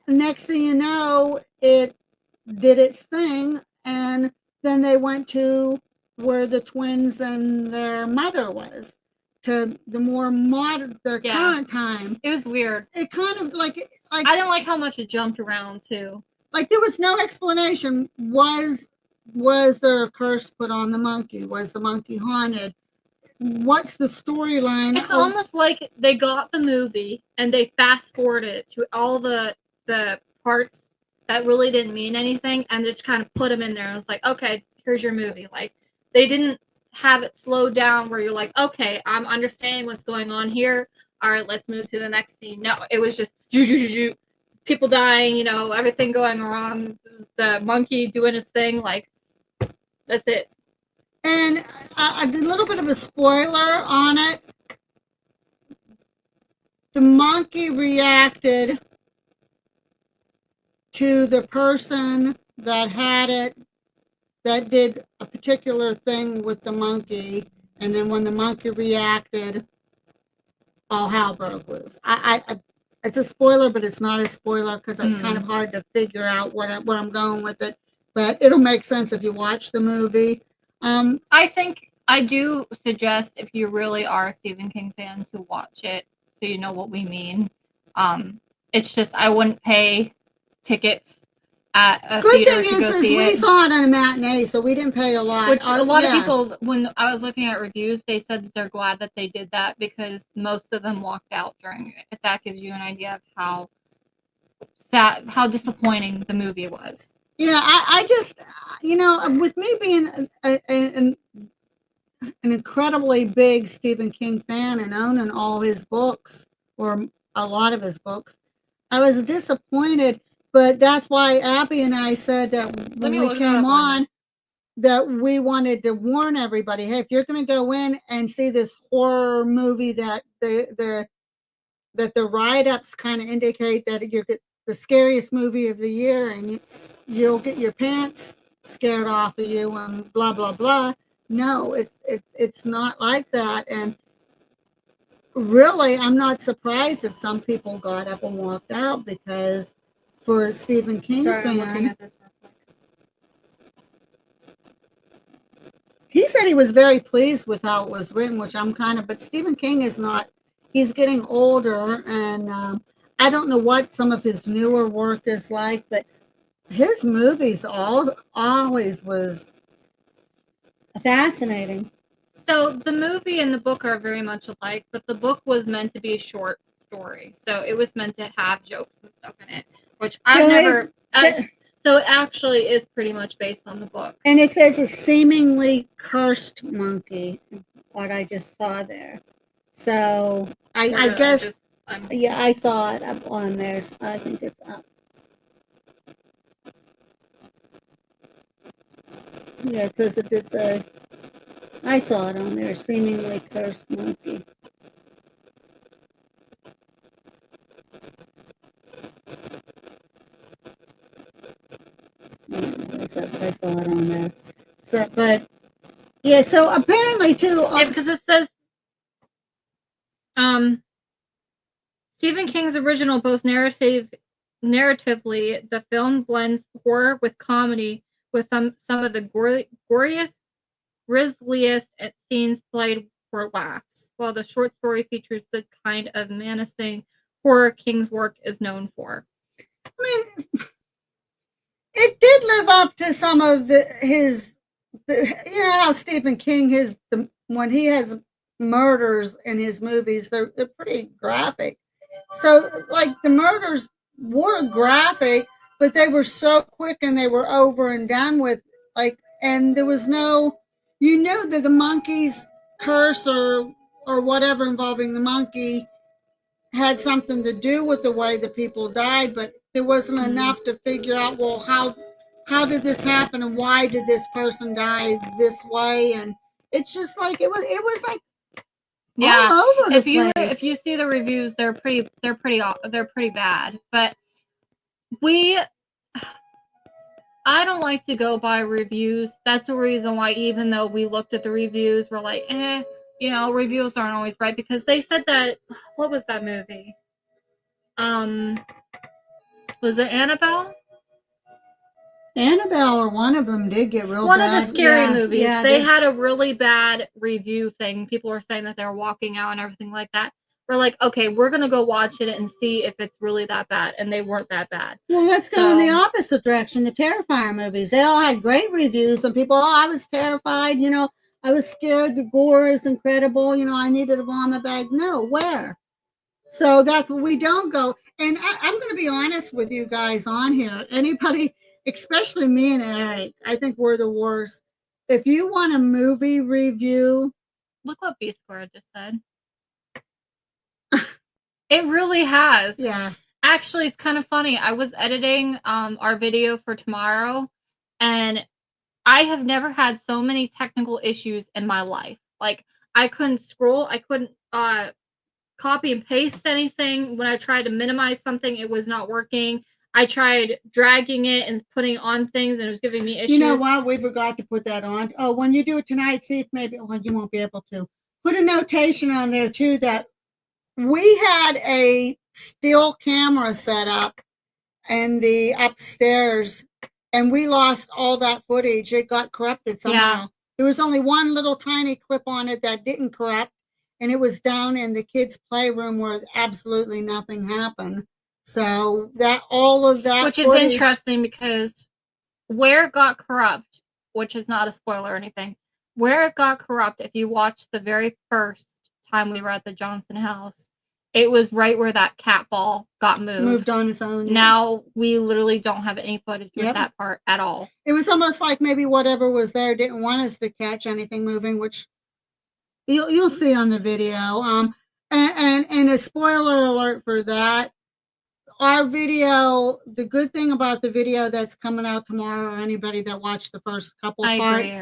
next thing you know, it did its thing, and then they went to where the twins and their mother was, to the more modern, the Yeah. current time. It was weird. It kind of like I didn't like how much it jumped around too. like there was no explanation. Was there a curse put on the monkey? Was the monkey haunted? What's the storyline? It's almost like they got the movie and they fast forwarded it to all the parts that really didn't mean anything, and just kind of put them in there. And it was like, okay, here's your movie. Like, they didn't have it slowed down where you're like, okay, I'm understanding what's going on here. All right, let's move to the next scene. No, it was just people dying, you know, everything going wrong. The monkey doing his thing. Like, that's it. And a little bit of a spoiler on it. The monkey reacted to the person that had it, that did a particular thing with the monkey, and then when the monkey reacted, all hell broke loose. It's a spoiler, but it's not a spoiler because it's kind of hard to figure out what I'm going with it. But it'll make sense if you watch the movie. I think I do suggest, if you really are a Stephen King fan, to watch it so you know what we mean. It's just I wouldn't pay tickets at a Good theater thing to go is see we it. saw it on a matinee, so we didn't pay a lot. Which a lot of people, when I was looking at reviews, they said that they're glad that they did that because most of them walked out during it. If that gives you an idea of how sad, how disappointing the movie was. Yeah, I just, you know, with me being an incredibly big Stephen King fan and owning all his books, or a lot of his books, I was disappointed. But that's why Abby and I said that when we came on, that we wanted to warn everybody, hey, if you're going to go in and see this horror movie that the write-ups kind of indicate that you get the scariest movie of the year, and you'll get your pants scared off of you and blah blah blah. No, it's not like that. And really, I'm not surprised that some people got up and walked out, because for a Stephen King fan, he said he was very pleased with how it was written, which I'm kind of, but Stephen King is not. He's getting older, and I don't know what some of his newer work is like, but his movies always was fascinating. So the movie and the book are very much alike, but the book was meant to be a short story, so it was meant to have jokes and stuff in it, which I've never. So it actually is pretty much based on the book. And it says a seemingly cursed monkey, what I just saw there. So I guess, yeah, I saw it up on there. So I think it's up. Yeah, because it is I saw it on there, seemingly cursed monkey. I saw it on there. So, but yeah, so apparently too. Yeah, because it says Stephen King's original, both narratively, the film blends horror with comedy, with some of the goriest, grisliest scenes played for laughs, while the short story features the kind of menacing horror King's work is known for. I mean, it did live up to some of his. You know how Stephen King when he has murders in his movies, they're pretty graphic. So like the murders were graphic, but they were so quick and they were over and done with. Like, and there was no, you knew that the monkey's curse or whatever involving the monkey had something to do with the way the people died, but there wasn't enough to figure out, well, how did this happen and why did this person die this way? And it's just like it was like all over the place. If you see the reviews, they're pretty bad. But I don't like to go by reviews. That's the reason why, even though we looked at the reviews, we're like, reviews aren't always right, because they said that, what was that movie? Was it Annabelle? Annabelle or one of them did get real bad. One of the scary movies. Yeah, they had a really bad review thing. People were saying that they were walking out and everything like that. We're like, okay, we're going to go watch it and see if it's really that bad. And they weren't that bad. Well, let's go in the opposite direction. The Terrifier movies. They all had great reviews. Some people, I was terrified. I was scared. The gore is incredible. I needed a vomit bag. No, where? So that's what we don't go. And I'm going to be honest with you guys on here. Anybody, especially me and Eric, I think we're the worst. If you want a movie review. Look what B Squared just said. It really has. Yeah. Actually, it's kind of funny. I was editing our video for tomorrow, and I have never had so many technical issues in my life. Like, I couldn't scroll. I couldn't copy and paste anything. When I tried to minimize something, it was not working. I tried dragging it and putting on things, and it was giving me issues. You know what? We forgot to put that on. Oh, when you do it tonight, see if maybe, you won't be able to. Put a notation on there, too, that we had a still camera set up in the upstairs, and we lost all that footage. It got corrupted somehow. Yeah. There was only one little tiny clip on it that didn't corrupt, and it was down in the kids' playroom where absolutely nothing happened. So all of that which footage, is interesting, because where it got corrupt, which is not a spoiler or anything, where it got corrupt, if you watch the very first time we were at the Johnson house, it was right where that cat ball got moved on its own. Yeah. Now we literally don't have any footage of that part at all. It was almost like maybe whatever was there didn't want us to catch anything moving, which you'll see on the video. And a spoiler alert for that. Our video, the good thing about the video that's coming out tomorrow, or anybody that watched the first couple parts,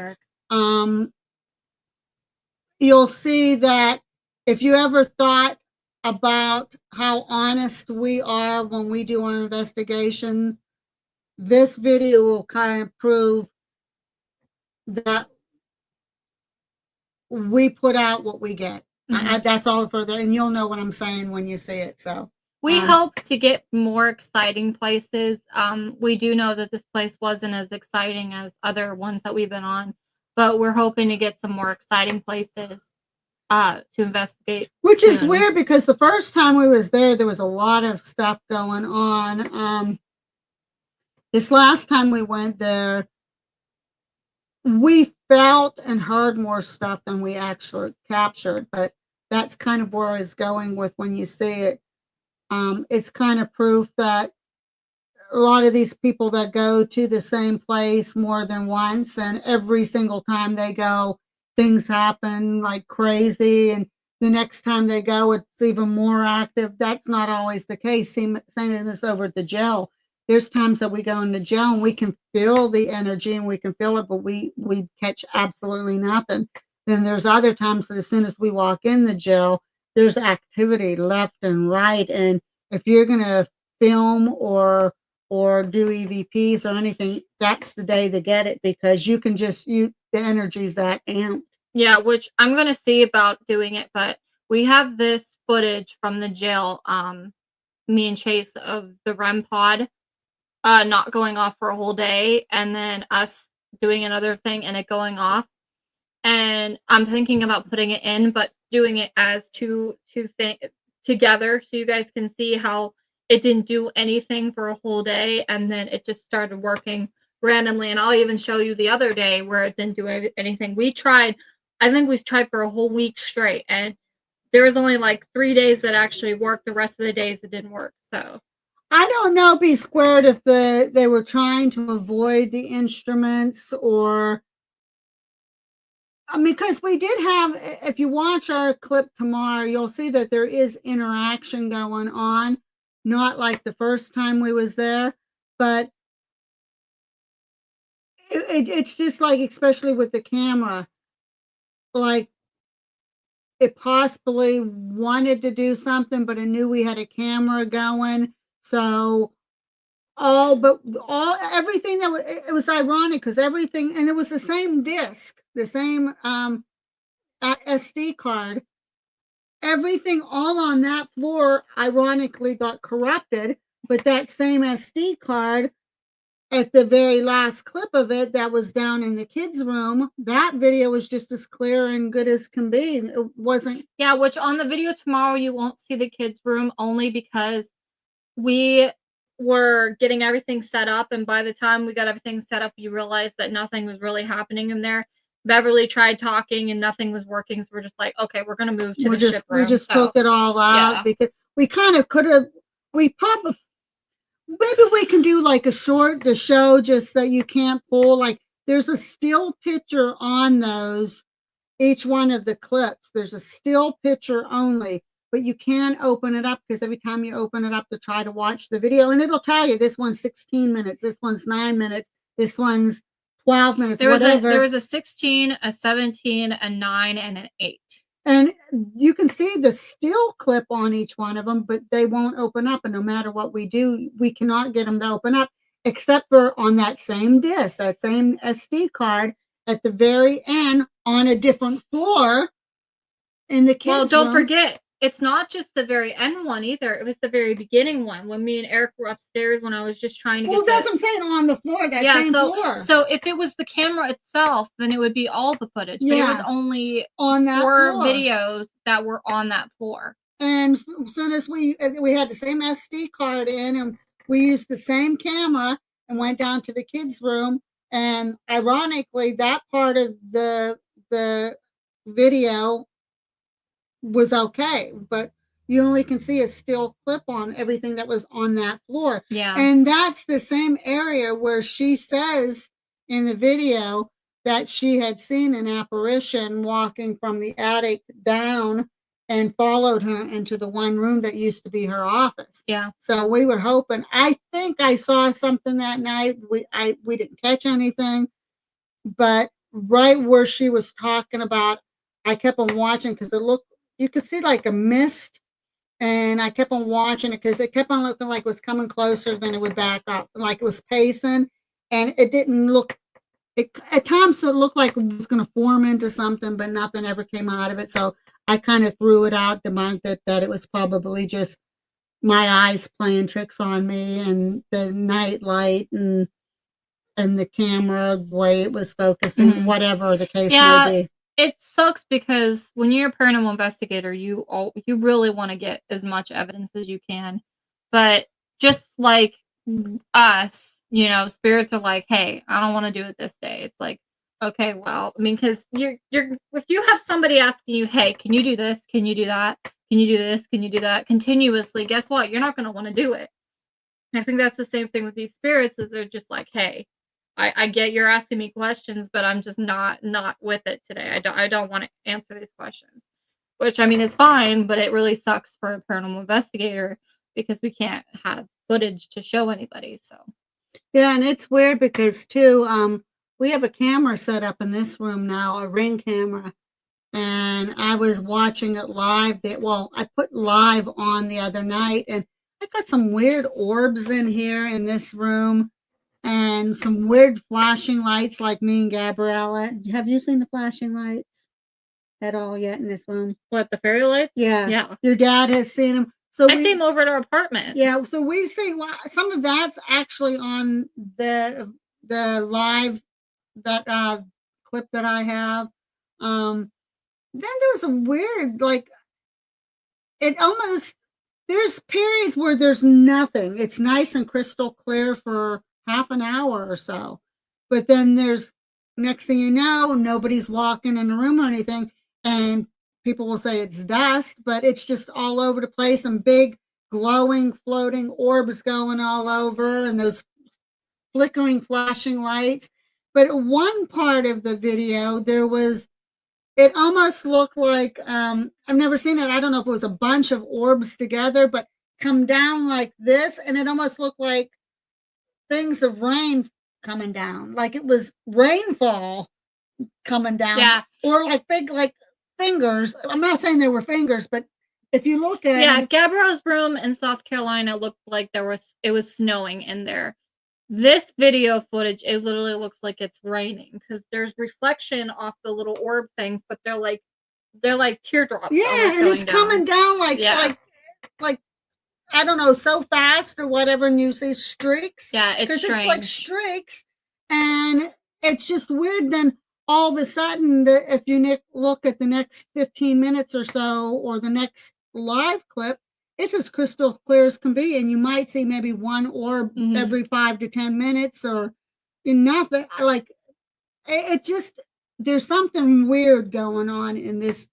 you'll see that if you ever thought about how honest we are when we do our investigation, this video will kind of prove that we put out what we get. That's all further, and you'll know what I'm saying when you see it. So we hope to get more exciting places. We do know that this place wasn't as exciting as other ones that we've been on, but we're hoping to get some more exciting places to investigate. Which is soon. weird because the first time we was there was a lot of stuff going on. This last time we went there, we felt and heard more stuff than we actually captured, but that's kind of where I was going with when you see it. It's kind of proof that a lot of these people that go to the same place more than once, and every single time they go, things happen like crazy, and the next time they go, it's even more active. That's not always the case. Same as over at the jail. There's times that we go into jail and we can feel the energy and we can feel it, but we catch absolutely nothing. Then there's other times that as soon as we walk in the jail, there's activity left and right. And if you're gonna film or do EVPs or anything, that's the day to get it because you can just the energy's that amped. Yeah, which I'm gonna see about doing it, but we have this footage from the jail, me and Chase of the REM pod not going off for a whole day, and then us doing another thing and it going off. And I'm thinking about putting it in, but doing it as two things together, so you guys can see how it didn't do anything for a whole day, and then it just started working randomly. And I'll even show you the other day where it didn't do anything. I think we tried for a whole week straight, and there was only like 3 days that actually worked. The rest of the days it didn't work. So I don't know, B squared, if they were trying to avoid the instruments or. Because we did have, if you watch our clip tomorrow, you'll see that there is interaction going on, not like the first time we was there, but it's just like, especially with the camera, like it possibly wanted to do something, but it knew we had a camera going. So everything that it was ironic because everything, and it was the same disc, the same SD card. Everything all on that floor ironically got corrupted, but that same SD card at the very last clip of it that was down in the kids' room, that video was just as clear and good as can be. It wasn't. Yeah, which on the video tomorrow you won't see the kids' room only because we were getting everything set up, and by the time we got everything set up, you realized that nothing was really happening in there. Beverly tried talking and nothing was working, so we're just like, okay, we're gonna move to the ship room. We just took it all out because we kind of could have. We probably maybe we can do like a short the show just that you can't pull. Like there's a still picture on those each one of the clips. There's a still picture only, but you can open it up because every time you open it up to try to watch the video, and it'll tell you this one's 16 minutes, this one's 9 minutes, this one's 12 minutes, there whatever. Was a 16, a 17, a 9, and an 8. And you can see the still clip on each one of them, but they won't open up. And no matter what we do, we cannot get them to open up, except for on that same disc, that same SD card at the very end on a different floor in the kids' Well, don't room. forget, it's not just the very end one either. It was the very beginning one when me and Eric were upstairs when I was just trying to get that's what I'm saying, on the floor, that same floor. So if it was the camera itself, then it would be all the footage. But it was only on that 4 floor. videos that were on that floor. And as soon as we had the same SD card in, and we used the same camera and went down to the kids' room, and ironically, that part of the video was okay, but you only can see a still clip on everything that was on that floor. Yeah. And that's the same area where she says in the video that she had seen an apparition walking from the attic down and followed her into the one room that used to be her office. Yeah. So we were hoping. I think I saw something that night. We didn't catch anything, but right where she was talking about, I kept on watching because it looked, you could see like a mist, and I kept on watching it because it kept on looking like it was coming closer, then it would back up, like it was pacing, and it didn't look. At times it looked like it was going to form into something, but nothing ever came out of it. So I kind of threw it out, debunked it, that it was probably just my eyes playing tricks on me and the night light and and the camera, the way it was focusing, whatever the case may be. It sucks because when you're a paranormal investigator, you really want to get as much evidence as you can. But just like us, spirits are like, hey, I don't want to do it this day. It's like, okay, well, I mean, because you're if you have somebody asking you, hey, can you do this? Can you do that? Can you do this? Can you do that? Continuously, guess what? You're not going to want to do it. I think that's the same thing with these spirits, is they're just like, hey, I get you're asking me questions, but I'm just not with it today. I don't want to answer these questions. Which, I mean, is fine, but it really sucks for a paranormal investigator because we can't have footage to show anybody. So Yeah, and it's weird because too, we have a camera set up in this room now, a Ring camera, and I was watching it live. I put live on the other night, and I got some weird orbs in here in this room, and some weird flashing lights, like me and Gabriella. Have you seen the flashing lights at all yet in this room? what, the fairy lights? Yeah. Your dad has seen them. So I see them over at our apartment. Yeah, so we've seen some of that's actually on the live that clip that I have. Then there's a weird, like, it almost, there's periods where there's nothing. It's nice and crystal clear for half an hour or so. But then there's, next thing you know, nobody's walking in the room or anything, and people will say it's dust, but it's just all over the place, and big glowing floating orbs going all over, and those flickering flashing lights. But one part of the video, it almost looked like, I've never seen it. I don't know if it was a bunch of orbs together, but come down like this, and it almost looked like things of rain coming down, like it was rainfall coming down. Yeah. Or like big, like fingers. I'm not saying they were fingers, but if you look at Gabrielle's room in South Carolina looked like it was snowing in there. This video footage, it literally looks like it's raining because there's reflection off the little orb things, but they're like teardrops. Yeah, and it's coming down like I don't know, so fast or whatever, and you see streaks. Yeah, it's strange. It's like streaks, and it's just weird. Then all of a sudden, if you look at the next 15 minutes or so, or the next live clip, it's as crystal clear as can be, and you might see maybe one orb every 5 to 10 minutes, or nothing. Like, it just, there's something weird going on in this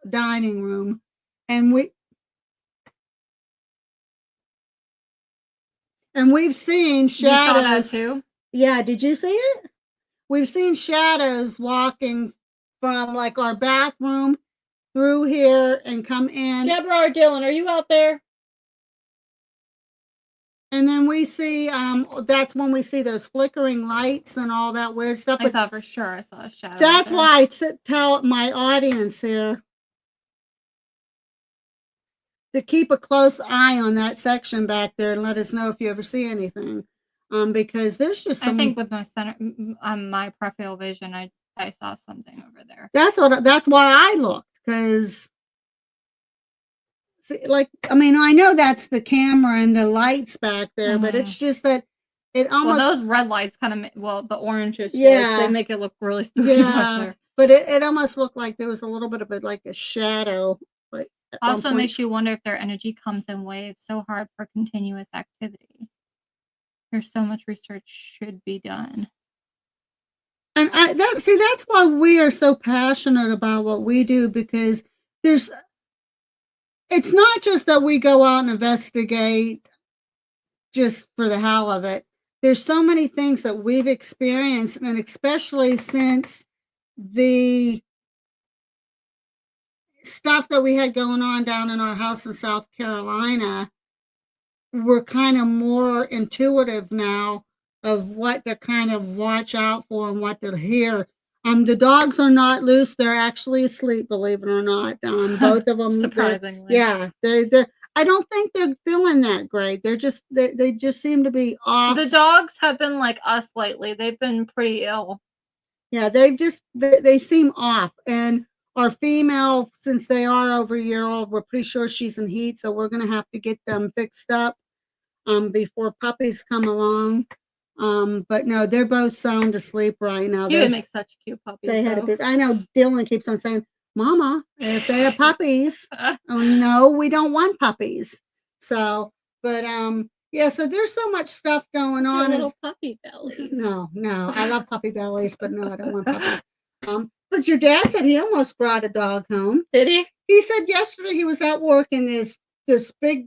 dining room, and we've seen shadows. You saw that too? Yeah, did you see it? We've seen shadows walking from like our bathroom through here and come in. Deborah or Dylan, are you out there? And then we see, that's when we see those flickering lights and all that weird stuff. I thought for sure I saw a shadow. That's why I tell my audience here to keep a close eye on that section back there and let us know if you ever see anything. Because there's just some. I think with my peripheral vision, I saw something over there. That's why I looked, because, like, I mean, I know that's the camera and the lights back there, but it's just that it almost. Well, those red lights kind of, the oranges, they make it look really spooky back there. But it almost looked like there was a little bit of a shadow. But also makes you wonder if their energy comes in waves so hard for continuous activity. There's so much research should be done. And that's why we are so passionate about what we do, because it's not just that we go out and investigate just for the hell of it. There's so many things that we've experienced, and especially since the stuff that we had going on down in our house in South Carolina, we're kind of more intuitive now of what to kind of watch out for and what to hear. The dogs are not loose; they're actually asleep, believe it or not. Both of them, surprisingly, they're. I don't think they're feeling that great. They just seem to be off. The dogs have been like us lately. They've been pretty ill. Yeah, they seem off. And our female, since they are over a year old, we're pretty sure she's in heat, so we're going to have to get them fixed up before puppies come along. But no, they're both sound asleep right now. He would make such cute puppies. They had a bit. I know Dylan keeps on saying, "Mama, if they're puppies, oh no, we don't want puppies." So, but yeah. So there's so much stuff going on. Little puppy bellies. No, I love puppy bellies, but no, I don't want puppies. But your dad said he almost brought a dog home. Did he? He said yesterday he was at work in this big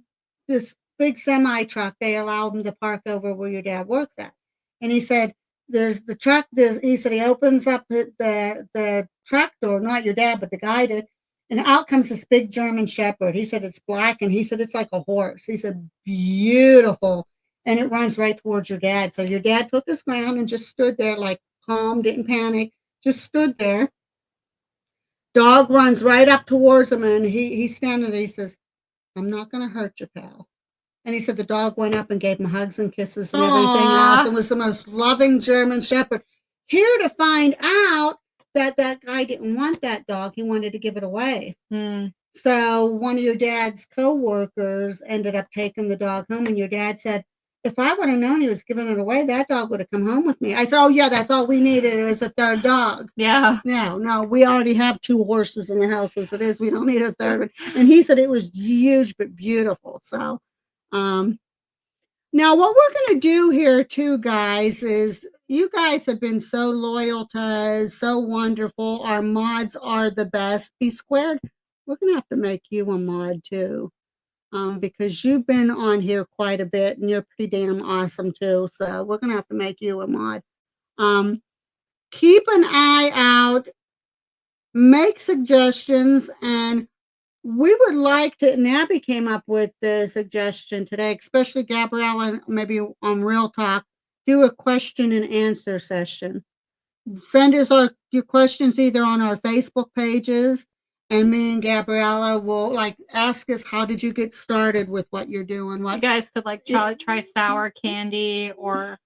semi truck. They allowed him to park over where your dad works at, and he said there's the truck. He said he opens up the truck door, not your dad, but the guy did, and out comes this big German Shepherd. He said it's black, and he said it's like a horse. He said beautiful, and it runs right towards your dad. So your dad took his ground and just stood there like calm, didn't panic, just stood there. Dog runs right up towards him, and he's standing there. He says, "I'm not going to hurt you, pal." And he said the dog went up and gave him hugs and kisses and everything else, and was the most loving German Shepherd. Here to find out that guy didn't want that dog. He wanted to give it away. So one of your dad's co-workers ended up taking the dog home, and your dad said, "If I would have known he was giving it away, that dog would have come home with me." I said, "Oh yeah, that's all we needed was a third dog." Yeah. No, we already have 2 horses in the house as it is. We don't need a third one. And he said it was huge but beautiful. So, now what we're going to do here too, guys, is you guys have been so loyal to us, so wonderful. Our mods are the best. Be Squared, we're going to have to make you a mod too. Because you've been on here quite a bit and you're pretty damn awesome too. So we're going to have to make you a mod. Keep an eye out, make suggestions, and we would like to, and Abby came up with the suggestion today, especially Gabriella, maybe on Real Talk, do a question and answer session. Send us your questions either on our Facebook pages, and me and Gabriella will like ask us, how did you get started with what you're doing? What you guys could like try sour candy or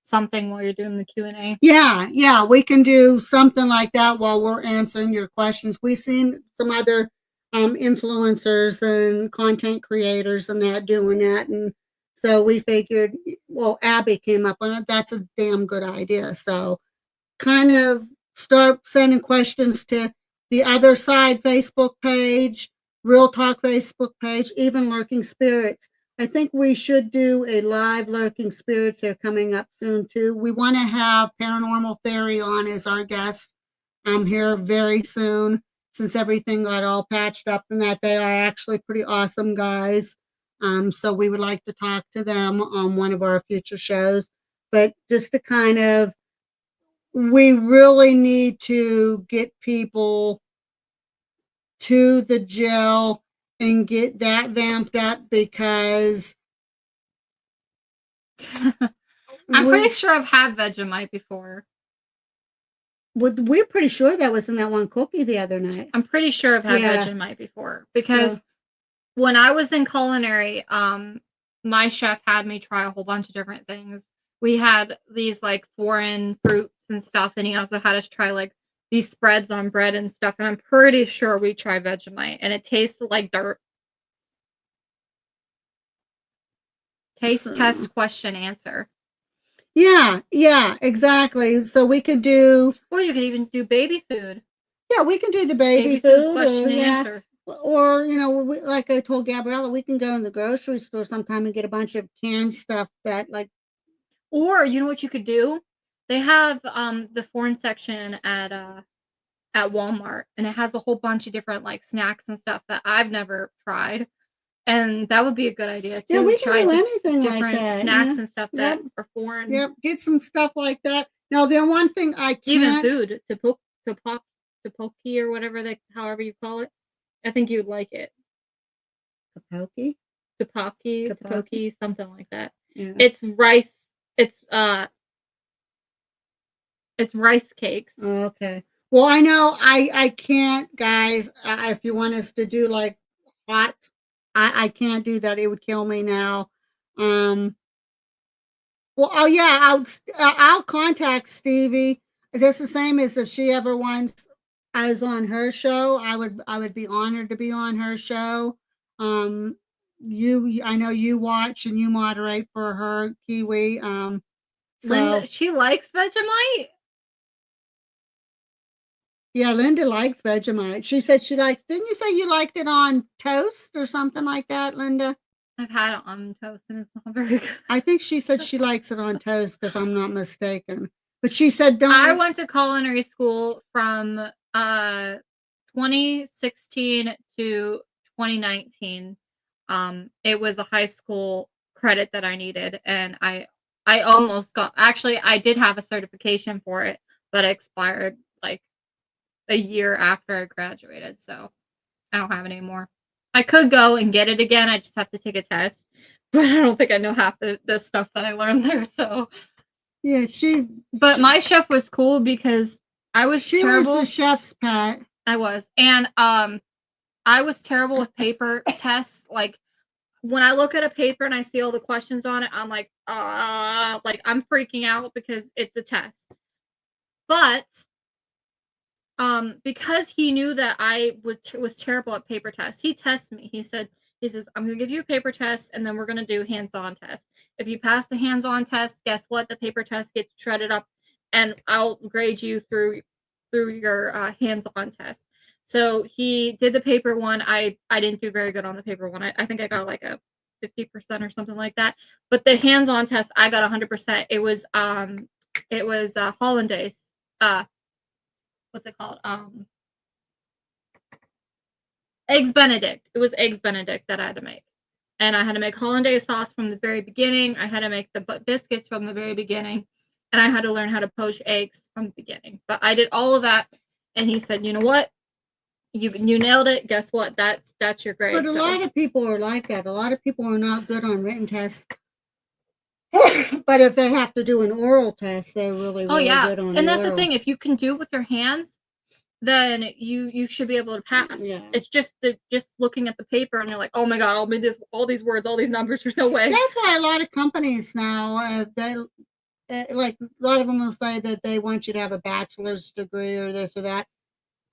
something while you're doing the Q&A. Yeah, we can do something like that while we're answering your questions. We've seen some other influencers and content creators and that doing that, and so we figured, well, Abby came up with it. That's a damn good idea. So kind of start sending questions to the Other Side Facebook page, Real Talk Facebook page, even Lurking Spirits. I think we should do a live Lurking Spirits. They're coming up soon too. We want to have Paranormal Theory on as our guest here very soon, since everything got all patched up, and that they are actually pretty awesome guys. So we would like to talk to them on one of our future shows. But just to kind of, we really need to get people to the jail and get that vamped up, because I'm pretty sure I've had Vegemite before. We're pretty sure that was in that one cookie the other night. I'm pretty sure I've had Vegemite before, because when I was in culinary, my chef had me try a whole bunch of different things. We had these like foreign fruits and stuff, and he also had us try like these spreads on bread and stuff, and I'm pretty sure we tried Vegemite, and it tasted like dirt. Taste, test, question, answer. Yeah, exactly. So we could do, or you could even do baby food. Yeah, we can do the baby food question and answer. Or, like I told Gabriella, we can go in the grocery store sometime and get a bunch of canned stuff that like. Or you know what you could do? They have the foreign section at Walmart, and it has a whole bunch of different like snacks and stuff that I've never tried. And that would be a good idea too. Yeah, we can try do anything different like that. Snacks and stuff that are foreign. Yep, get some stuff like that. Now, the one thing I can't, even food, tapoki or whatever however you call it. I think you would like it. Tapoki, something like that. Yeah. It's rice. It's rice cakes. Oh, okay. Well, I know I can't, guys. If you want us to do like hot, I can't do that. It would kill me now. Well, oh yeah, I'll contact Stevie. That's the same as if she ever wants us on her show. I would be honored to be on her show. I know you watch and you moderate for her, Kiwi. So Linda, she likes Vegemite. yeah, Linda likes Vegemite. She said she likes. Didn't you say you liked it on toast or something like that, Linda? I've had it on toast and it's not very good. I think she said she likes it on toast, if I'm not mistaken. But she said I don't. went to culinary school from 2016 to 2019. It was a high school credit that I needed, and I almost got. Actually, I did have a certification for it, but it expired like a year after I graduated, so I don't have it anymore. I could go and get it again. I just have to take a test, but I don't think I know half the stuff that I learned there. So, Yeah, but my chef was cool because I was she terrible. was the chef's pet. I was, and I was terrible with paper tests. Like when I look at a paper and I see all the questions on it, I'm like I'm freaking out because it's a test. But because he knew that I was terrible at paper tests, he tests me. He says, I'm gonna give you a paper test and then we're gonna do hands-on test. If you pass the hands-on test, guess what? The paper test gets shredded up and I'll grade you through your hands-on test. So he did the paper one. I didn't do very good on the paper one. I think I got like a 50% or something like that. But the hands-on test, I got 100%. It was hollandaise. What's it called? Eggs Benedict. It was eggs Benedict that I had to make. And I had to make hollandaise sauce from the very beginning. I had to make the biscuits from the very beginning. And I had to learn how to poach eggs from the beginning. But I did all of that. And he said, you know what? You nailed it. Guess what? That's your grade. But a lot of people are like that. A lot of people are not good on written tests. But if they have to do an oral test, they're really good on and that's the thing. If you can do it with your hands, then you should be able to pass. Yeah. It's just just looking at the paper and you're like, oh my god, all these words, all these numbers. There's no way. That's why a lot of companies now, they like a lot of them will say that they want you to have a bachelor's degree or this or that.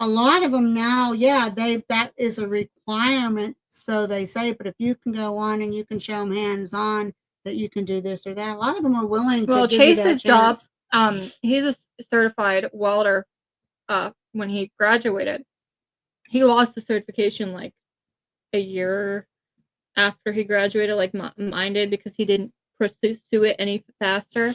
A lot of them now, yeah, that is a requirement, so they say. But if you can go on and you can show them hands on that you can do this or that, a lot of them are willing. Well, to give you that Chase's job, chance. He's a certified welder. When he graduated, he lost the certification like a year after he graduated, like mine did, because he didn't pursue it any faster.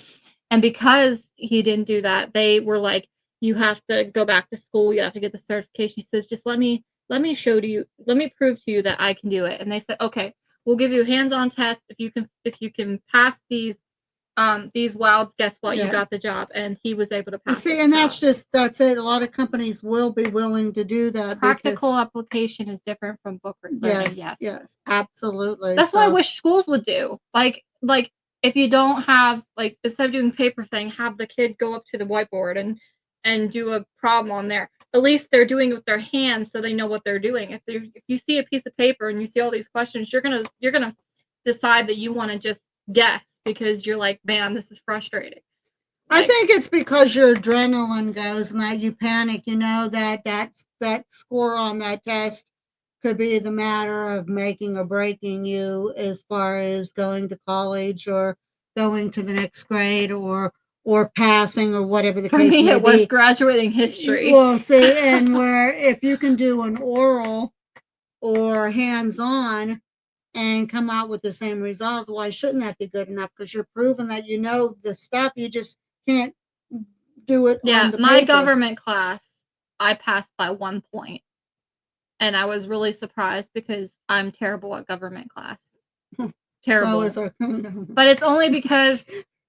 And because he didn't do that, they were like, you have to go back to school, you have to get the certification. He says, just let me show you, let me prove to you that I can do it. And they said, okay, we'll give you a hands-on test. If you can pass these wilds, guess what? You got the job. And he was able to pass. See, and that's it. A lot of companies will be willing to do that. Practical application is different from book learning. Yes, absolutely. That's what I wish schools would do. Like if you don't have, like, instead of doing paper thing, have the kid go up to the whiteboard and do a problem on there. At least they're doing it with their hands, so they know what they're doing. If you see a piece of paper and you see all these questions, you're gonna decide that you want to just guess because you're like, man, this is frustrating. I think it's because your adrenaline goes and that you panic. You know that score on that test could be the matter of making or breaking you as far as going to college or going to the next grade or passing or whatever the case may be. For me, it was graduating history. Well, see, and where if you can do an oral or hands-on and come out with the same results, why shouldn't that be good enough? Because you're proving that you know the stuff, you just can't do it on the my paper. government class, I passed by 1 point. And I was really surprised because I'm terrible at government class. Terrible. So is our but it's only because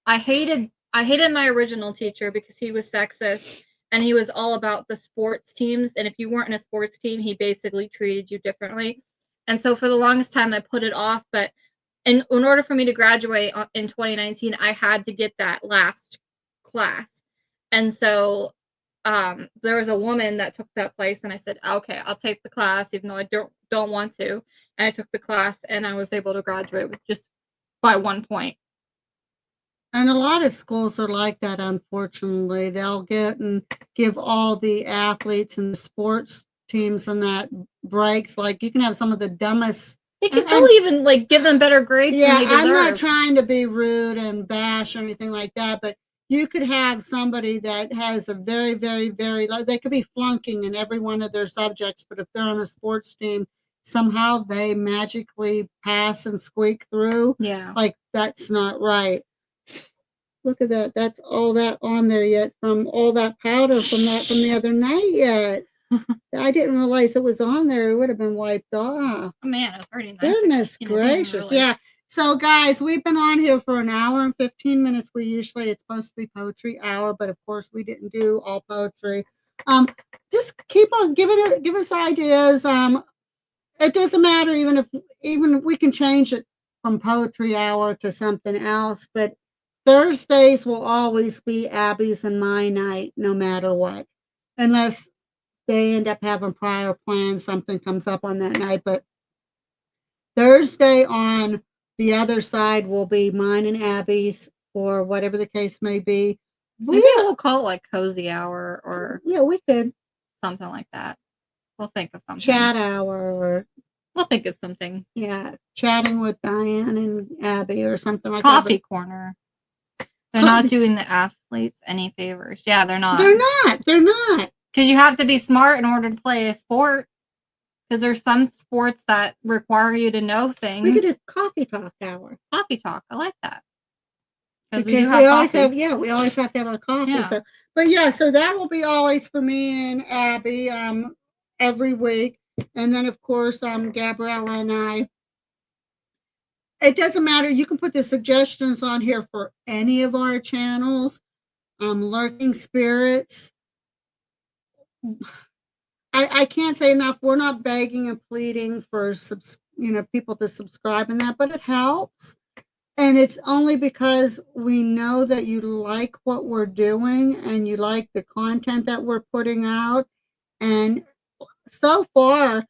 I hated my original teacher because he was sexist and he was all about the sports teams. And if you weren't in a sports team, he basically treated you differently. And so for the longest time, I put it off. But in order for me to graduate in 2019, I had to get that last class. And so there was a woman that took that place, and I said, okay, I'll take the class, even though I don't want to. And I took the class, and I was able to graduate with just by 1 point. And a lot of schools are like that, unfortunately. They'll get and give all the athletes and sports teams and that breaks. Like, you can have some of the dumbest He could totally even like give them better grades than they deserve. I'm not trying to be rude and bash or anything like that, but you could have somebody that has a very, very, very low, they could be flunking in every one of their subjects, but if they're on a sports team, somehow they magically pass and squeak through. Yeah. Like, that's not right. Look at that. That's all that on there yet from all that powder from the other night yet. I didn't realize it was on there. It would have been wiped off. Oh man, it was already 9:16. Goodness gracious. Yeah. So guys, we've been on here for an hour and 15 minutes. It's supposed to be poetry hour, but of course we didn't do all poetry. Just keep on give us ideas. It doesn't matter even we can change it from poetry hour to something else, but Thursdays will always be Abby's and my night, no matter what. Unless they end up having prior plans, something comes up on that night. But Thursday on the other side will be mine and Abby's, or whatever the case may be. Maybe we'll call it like cozy hour or we could something like that. We'll think of something. Chat hour, or we'll think of something. Yeah, chatting with Diane and Abby or something like Coffee that. corner. They're not doing the athletes any favors. Yeah, they're not. They're not. Because you have to be smart in order to play a sport. Because there's some sports that require you to know things. We could do coffee talk hour. Coffee talk. I like that. Because we always have to have our coffee. Yeah. So that will be always for me and Abby every week. And then of course Gabriella and I. It doesn't matter. You can put the suggestions on here for any of our channels. Lurking Spirits. I can't say enough. We're not begging and pleading for people to subscribe and that, but it helps. And it's only because we know that you like what we're doing and you like the content that we're putting out. And so far,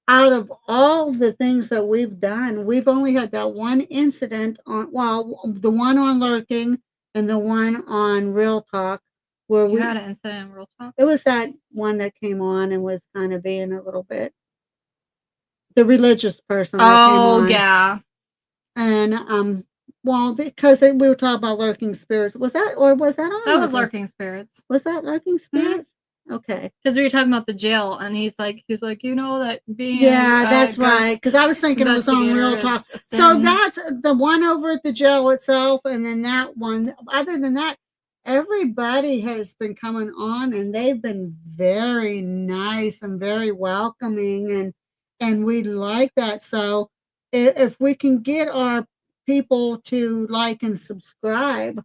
out of all the things that we've done, we've only had that one incident the one on Lurking and the one on Real Talk. Where we had an incident in Real Talk? It was that one that came on and was kind of being a little bit the religious person that came on. Oh, yeah. And because we were talking about Lurking Spirits. Was that on? That was Lurking Spirits. Was that Lurking Spirits? Mm-hmm. Okay. Because we were talking about the jail, and he's like, that being that's right. Because I was thinking it was on Real Talk. So that's the one over at the jail itself, and then that one. Other than that, everybody has been coming on, and they've been very nice and very welcoming, and we like that. So if we can get our people to like and subscribe,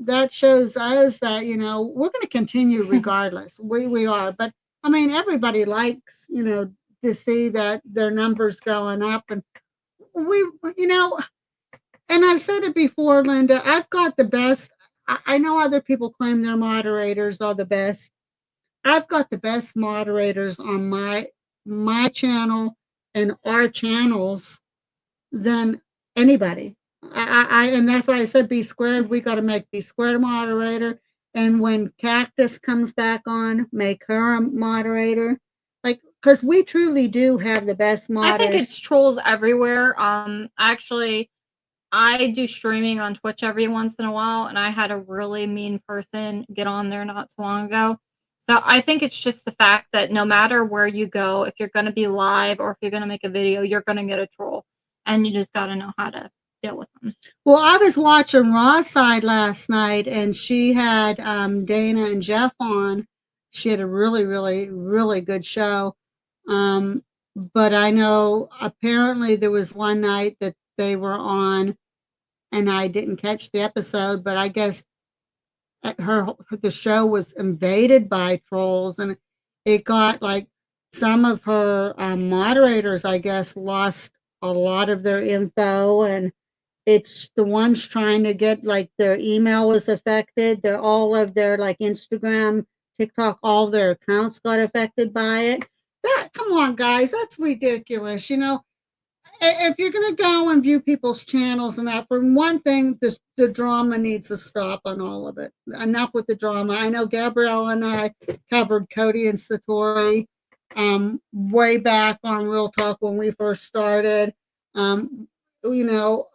that shows us that we're going to continue regardless. we are, but I mean everybody likes to see that their numbers going up, and and I've said it before, Linda, I've got the best. I know other people claim their moderators are the best. I've got the best moderators on my channel and our channels than anybody. And that's why I said B Squared. We got to make B Squared a moderator. And when Cactus comes back on, make her a moderator. Because we truly do have the best moderators. I think it's trolls everywhere. Actually, I do streaming on Twitch every once in a while, and I had a really mean person get on there not too long ago. So I think it's just the fact that no matter where you go, if you're going to be live or if you're going to make a video, you're going to get a troll. And you just got to know how to deal with them. Well, I was watching Raw Side last night, and she had Dana and Jeff on. She had a really, really, really good show. But I know apparently there was one night that they were on, and I didn't catch the episode, but I guess the show was invaded by trolls, and it got some of her moderators, I guess, lost a lot of their info, and it's the ones trying to get their email was affected. All of their Instagram, TikTok, all their accounts got affected by it. Come on, guys, that's ridiculous. If you're going to go and view people's channels and that, for one thing, the drama needs to stop on all of it. Enough with the drama. I know Gabrielle and I covered Cody and Satori way back on Real Talk when we first started. Um, you know,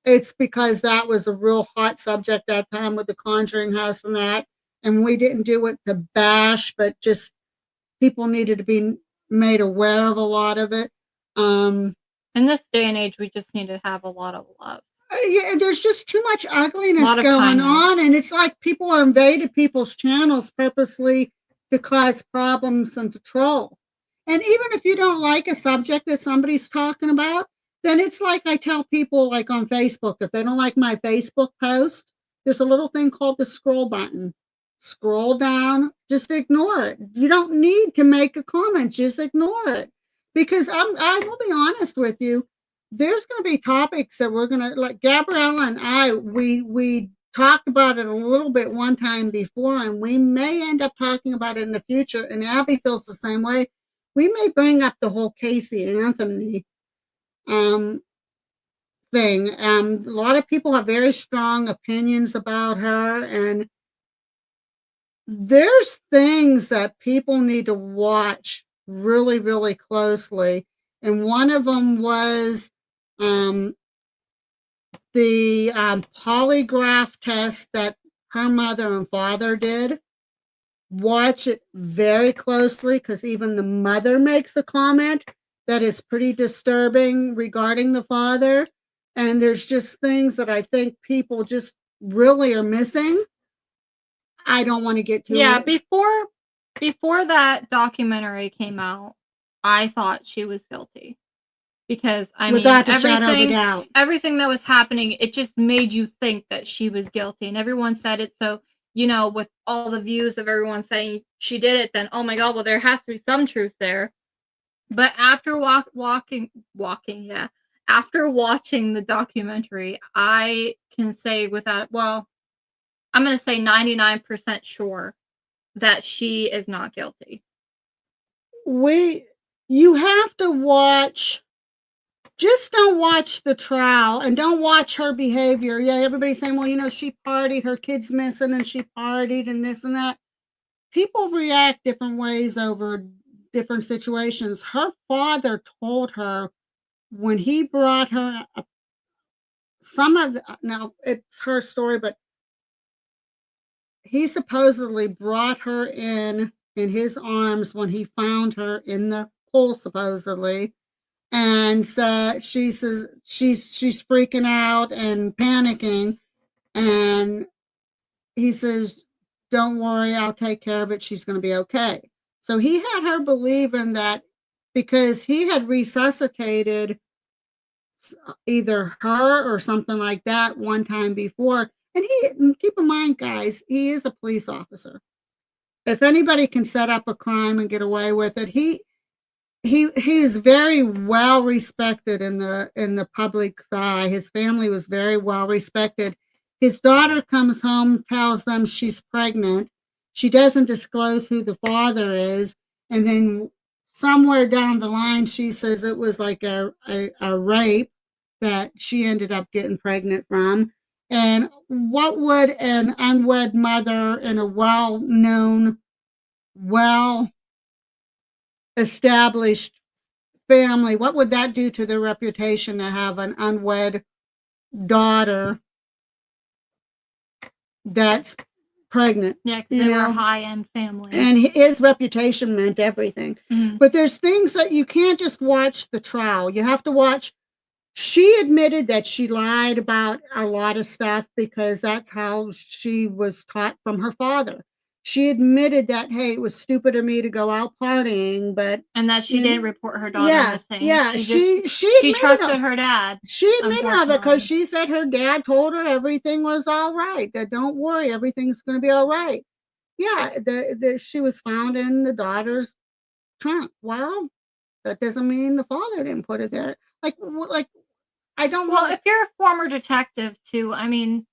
it's because that was a real hot subject that time with the Conjuring House and that, and we didn't do it to bash, but just people needed to be made aware of a lot of it. In this day and age, we just need to have a lot of love. Yeah, there's just too much A ugliness lot of going on, kindness. and it's like people are invading people's channels purposely to cause problems and to troll. And even if you don't like a subject that somebody's talking about, then it's like I tell people, like on Facebook, if they don't like my Facebook post, there's a little thing called the scroll button. Scroll down, just ignore it. You don't need to make a comment, just ignore it. Because I will be honest with you, there's going to be topics that we're going to, like Gabriella and I, we talked about it a little bit one time before, and we may end up talking about it in the future. And Abby feels the same way. We may bring up the whole Casey Anthony um, thing. A lot of people have very strong opinions about her, and there's things that people need to watch really, really closely. And one of them was um, the polygraph test that her mother and father did. Watch it very closely because even the mother makes a comment that is pretty disturbing regarding the father. And there's just things that I think people just really are missing. I don't want to get too Yeah, before that documentary came out, I thought she was guilty. Because I mean, without a shadow of a doubt. everything that was happening, it just made you think that she was guilty, and everyone said it. So with all the views of everyone saying she did it, then oh my god, well there has to be some truth there. But after after watching the documentary, I can say I'm going to say 99% sure that she is not guilty. You have to watch. Just don't watch the trial and don't watch her behavior. Yeah, everybody's saying, well, she partied, her kid's missing, and she partied, and this and that. People react different ways over different situations. Her father told her when he brought her now it's her story, but he supposedly brought her in his arms when he found her in the pool, supposedly. And so she says she's freaking out and panicking, and he says, "Don't worry, I'll take care of it. She's going to be okay." So he had her believing that because he had resuscitated either her or something like that one time before. And keep in mind, guys, he is a police officer. If anybody can set up a crime and get away with it, he is very well respected in the public eye. His family was very well respected. His daughter comes home, tells them she's pregnant. She doesn't disclose who the father is, and then somewhere down the line, she says it was like a rape that she ended up getting pregnant from. And what would an unwed mother in a well-known, well-established family, what would that do to their reputation to have an unwed daughter that's pregnant? Yeah, because they were a high-end family. And his reputation meant everything. Mm-hmm. But there's things that you can't just watch the trial. You have to watch. She admitted that she lied about a lot of stuff because that's how she was taught from her father. She admitted that, hey, it was stupid of me to go out partying, and that she didn't report her daughter missing. Yeah, she trusted her dad. She admitted all that because she said her dad told her everything was all right. That don't worry, everything's going to be all right. Yeah, she was found in the daughter's trunk. Well, that doesn't mean the father didn't put it there. Like I don't. Well, if you're a former detective, too, I mean,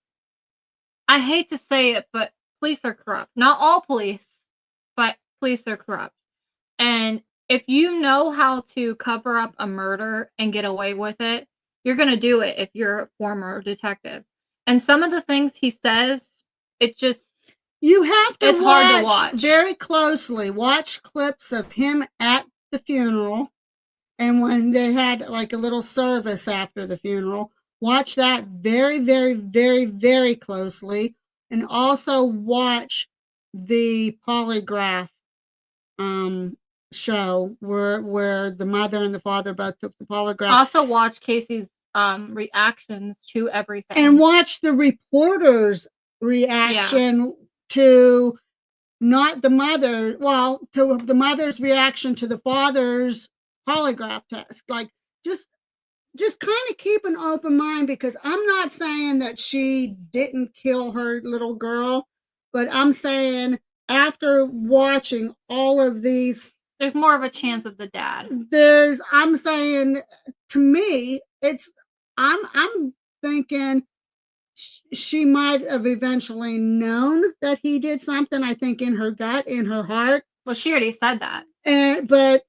I hate to say it, but police are corrupt. Not all police, but police are corrupt. And if you know how to cover up a murder and get away with it, you're going to do it if you're a former detective. And some of the things he says, you have to it's hard to watch very closely. Watch clips of him at the funeral and when they had like a little service after the funeral. Watch that very, very, very, very closely, and also watch the polygraph um show where the mother and the father both took the polygraph. Also watch Casey's reactions to everything. And watch the reporter's reaction to not the mother, well, to the mother's reaction to the father's polygraph test. Like just kind of keep an open mind, because I'm not saying that she didn't kill her little girl, but I'm saying after watching all of these, there's more of a chance of the dad. I'm saying, to me, I'm thinking she might have eventually known that he did something. I think in her gut, in her heart. Well, she already said that. But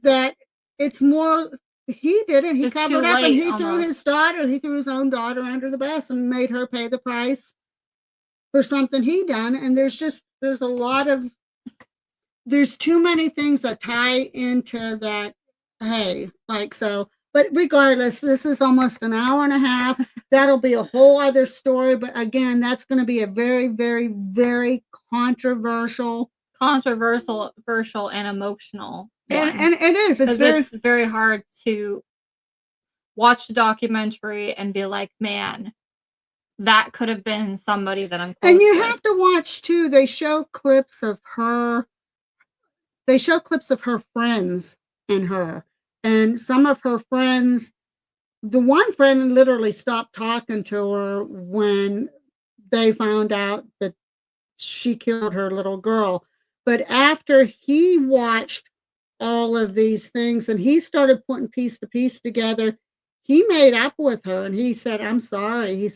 that it's more, he did it. He It's covered too up, and late, he threw his almost. daughter. He threw his own daughter under the bus and made her pay the price for something he done. And there's a lot of, there's too many things that tie into that. Hey, like, so, but regardless, this is almost an hour and a half. That'll be a whole other story. But again, that's going to be a very, very, very controversial and emotional one. And it is. It's very hard to watch the documentary and be like, man, that could have been somebody that I'm close and you with. have to watch too. They show clips of her. They show clips of her friends and her, and some of her friends. The one friend literally stopped talking to her when they found out that she killed her little girl. But after he watched all of these things and he started putting piece to piece together, he made up with her and he said, "I'm sorry." He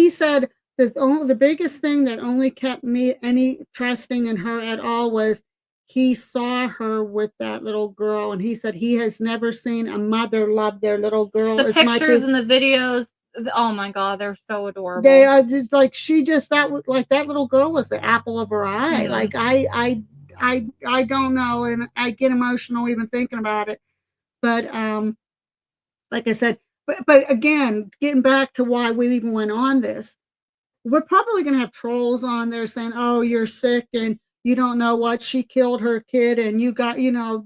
said the biggest thing that only kept me any trusting in her at all was he saw her with that little girl, and he said he has never seen a mother love their little girl the as much as pictures and the videos. Oh my god, they're so adorable. They are just like, she just, that was like, that little girl was the apple of her eye. Mhm. Like I don't know, and I get emotional even thinking about it. But like I said, but again, getting back to why we even went on this, we're probably going to have trolls on there saying, "Oh, you're sick and you don't know what, she killed her kid and you got, you know."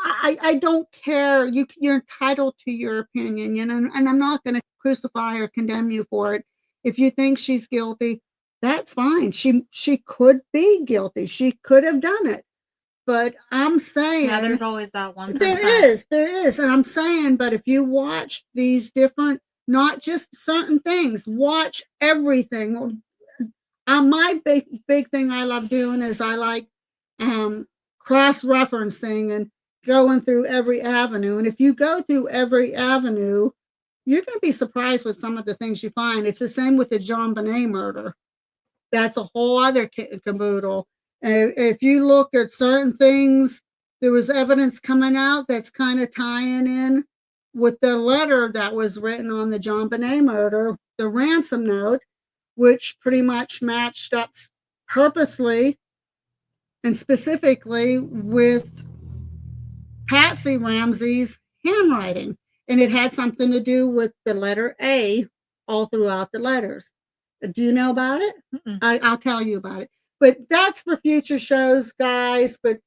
I don't care. You're entitled to your opinion, you know, and I'm not going to crucify or condemn you for it. If you think she's guilty, that's fine. She could be guilty. She could have done it. But I'm saying, yeah, there's always that 1%. There is, and I'm saying, but if you watch these different, not just certain things, watch everything. My big thing I love doing is I like cross referencing and going through every avenue. And if you go through every avenue, you're going to be surprised with some of the things you find. It's the same with the John Bonet murder. That's a whole other caboodle. If you look at certain things, there was evidence coming out that's kind of tying in with the letter that was written on the John Bonet murder, the ransom note, which pretty much matched up purposely and specifically with Patsy Ramsey's handwriting. And it had something to do with the letter A all throughout the letters. Do you know about it? I'll tell you about it. But that's for future shows, guys. But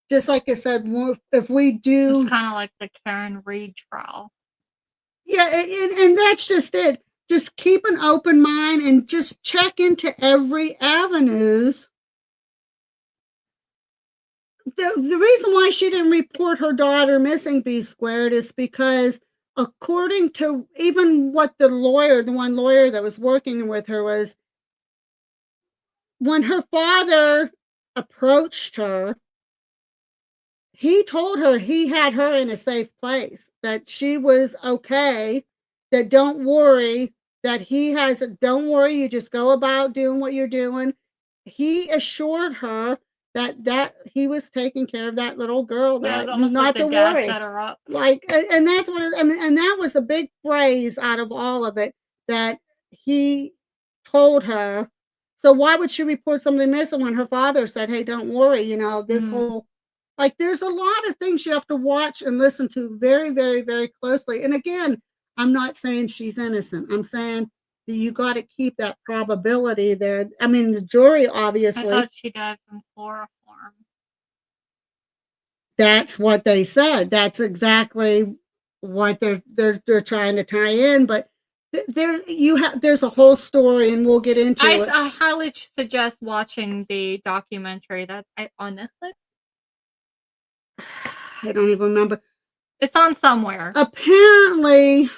just like I said, if we do. It's kind of like the Karen Reed trial. Yeah, and that's just it. Just keep an open mind and just check into every avenues. The reason why she didn't report her daughter missing, B squared, is because according to even what the one lawyer that was working with her was, when her father approached her, he told her he had her in a safe place, that she was okay, that don't worry, don't worry, you just go about doing what you're doing. He assured her that he was taking care of that little girl, Yeah, that not like to worry. Set her up. Like, and that's what, and that was the big phrase out of all of it, that he told her. So why would she report something missing when her father said, "Hey, don't worry, you know, this whole Like, there's a lot of things you have to watch and listen to very, very, very closely. And again, I'm not saying she's innocent. I'm saying you got to keep that probability there. I mean, the jury I obviously, thought she died from chloroform. that's what they said. That's exactly what they're trying to tie in. But there's a whole story, and we'll get into it. I highly suggest watching the documentary that's on Netflix. I don't even remember. It's on somewhere. Apparently,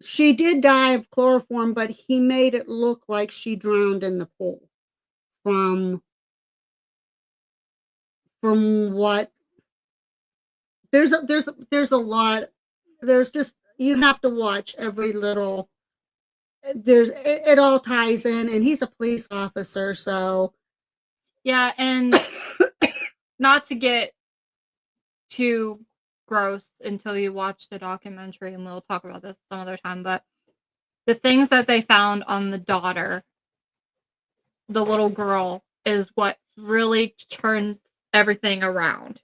she did die of chloroform, but he made it look like she drowned in the pool. From what there's a lot. There's just, you have to watch every little. It all ties in, and he's a police officer, so Yeah, and not to get too gross until you watch the documentary, and we'll talk about this some other time, but the things that they found on the daughter, the little girl, is what really turned everything around.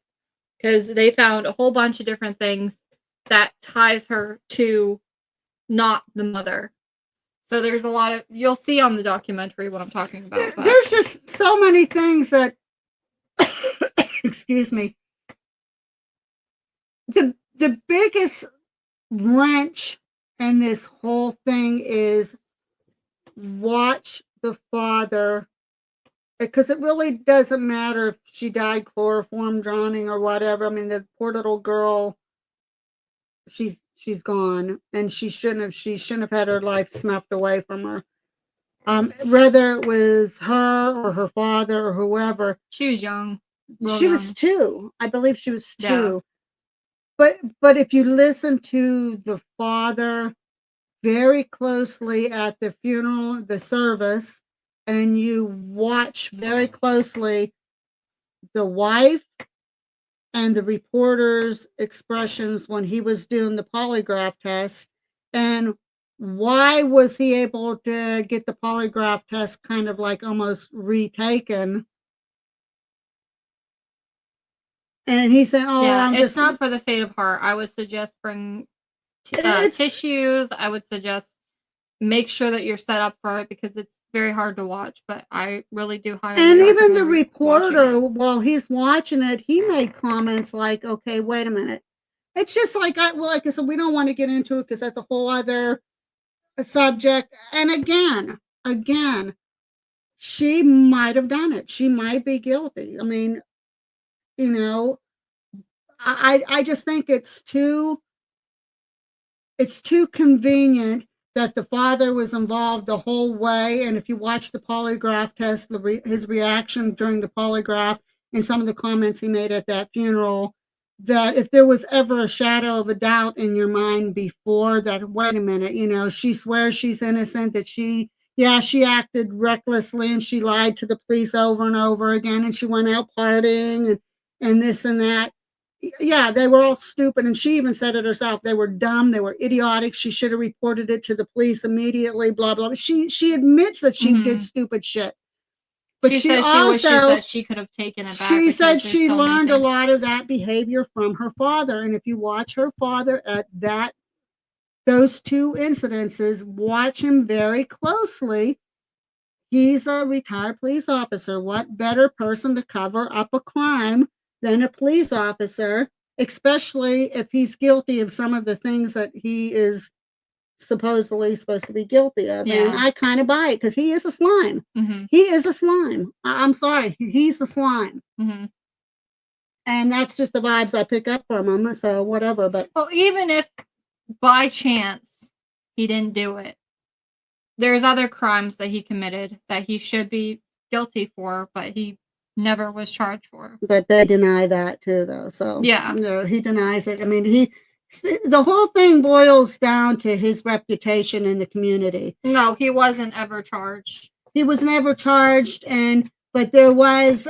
Because they found a whole bunch of different things that ties her to not the mother. So there's a lot of, you'll see on the documentary what I'm talking about. But there's just so many things that excuse me. The biggest wrench in this whole thing is watch the father, because it really doesn't matter if she died chloroform drowning or whatever. I mean, the poor little girl, she's gone, and she shouldn't have had her life snuffed away from her. Whether it was her or her father or whoever. She was young. She young. was 2. I believe she was 2. Yeah. But if you listen to the father very closely at the funeral, the service, and you watch very closely the wife and the reporter's expressions when he was doing the polygraph test, and why was he able to get the polygraph test kind of like almost retaken? And he said, "Oh, yeah, I'm it's just not for the faint of heart. I would suggest bring tissues. I would suggest make sure that you're set up for it, because it's very hard to watch. But I really do highly And even the recommend reporter, watching it. while he's watching it, he made comments like, "Okay, wait a minute." It's just like, like I said, we don't want to get into it because that's a whole other subject. And again, she might have done it. She might be guilty. I mean, you know, I just think it's too convenient that the father was involved the whole way. And if you watch the polygraph test, his reaction during the polygraph and some of the comments he made at that funeral, that if there was ever a shadow of a doubt in your mind before that, wait a minute, she swears she's innocent, that she acted recklessly and she lied to the police over and over again, and she went out partying and this and that. Yeah, they were all stupid, and she even said it herself. They were dumb, they were idiotic. She should have reported it to the police immediately, blah blah. She admits that she did stupid shit. But she says she wishes that she could have taken it back. She said she learned a lot of that behavior from her father. And if you watch her father at those 2 incidences, watch him very closely. He's a retired police officer. What better person to cover up a crime than a police officer, especially if he's guilty of some of the things that he is supposedly supposed to be guilty of. Yeah. And I kind of buy it, because he is a slime. Mm-hmm. He is a slime. I'm sorry. He's a slime. Mm-hmm. And that's just the vibes I pick up from him. So whatever. But well, even if by chance he didn't do it, there's other crimes that he committed that he should be guilty for, but he never was charged for. But they deny that too, though. So yeah, he denies it. I mean, the whole thing boils down to his reputation in the community. No, he wasn't ever charged. He was never charged, but there was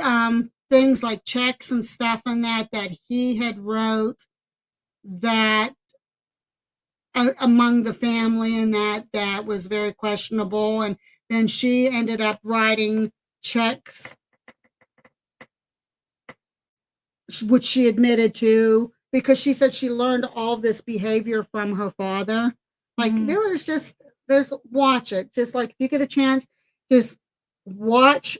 things like checks and stuff and that he had wrote that among the family, and that was very questionable. And then she ended up writing checks. which she admitted to, because she said she learned all this behavior from her father. Like Mhm. there's watch it. Just like if you get a chance, just watch,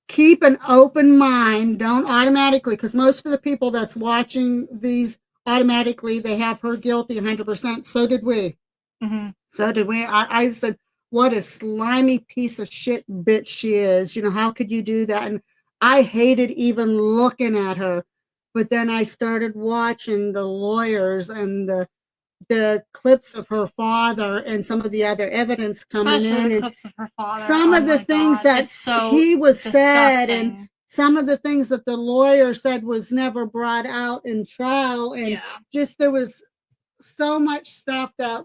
keep an open mind. Don't automatically, because most of the people that's watching these automatically, they have her guilty 100%. So did we. Mhm. So did we. I said, what a slimy piece of shit bitch she is. You know, how could you do that? And I hated even looking at her. But then I started watching the lawyers and the clips of her father and some of the other evidence coming Especially in, the and clips of her father. some Oh of the my things god. that It's so he was said, and disgusting. some of the things that the lawyer said was never brought out in trial, and Yeah. just there was so much stuff that,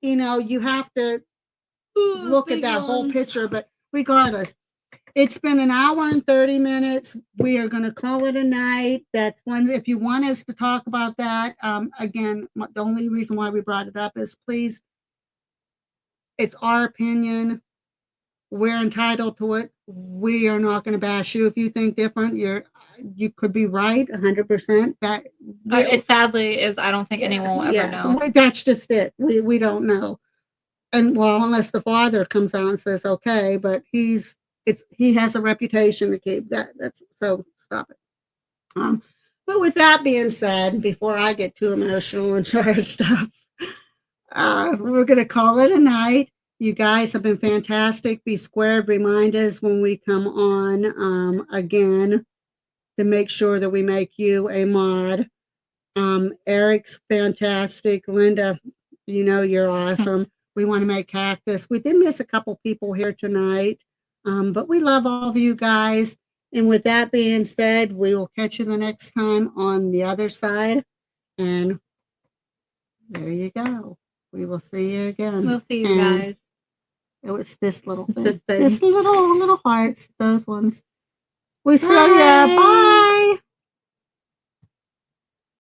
you know, you have to look at Big that whole ones. picture. But regardless, it's been an hour and 30 minutes. We are going to call it a night. That's one. If you want us to talk about that, again, the only reason why we brought it up is, please, it's our opinion. We're entitled to it. We are not going to bash you if you think different. You could be right 100%. That It sadly is. I don't think anyone will ever know. That's just it. We don't know. And well, unless the father comes out and says okay, but he has a reputation to keep. That's so stop it. Um, but with that being said, before I get too emotional and charged up, we're gonna call it a night. You guys have been fantastic. Be squared. Remind us when we come on again to make sure that we make you a mod. Eric's fantastic. Linda, you know you're awesome. We want to make cactus. We did miss a couple people here tonight, but we love all of you guys. And with that being said, we will catch you the next time on the other side. And there you go. We will see you again. We'll see you And guys. it was this little It's thing. this thing. This little hearts, those ones. We see ya. Bye.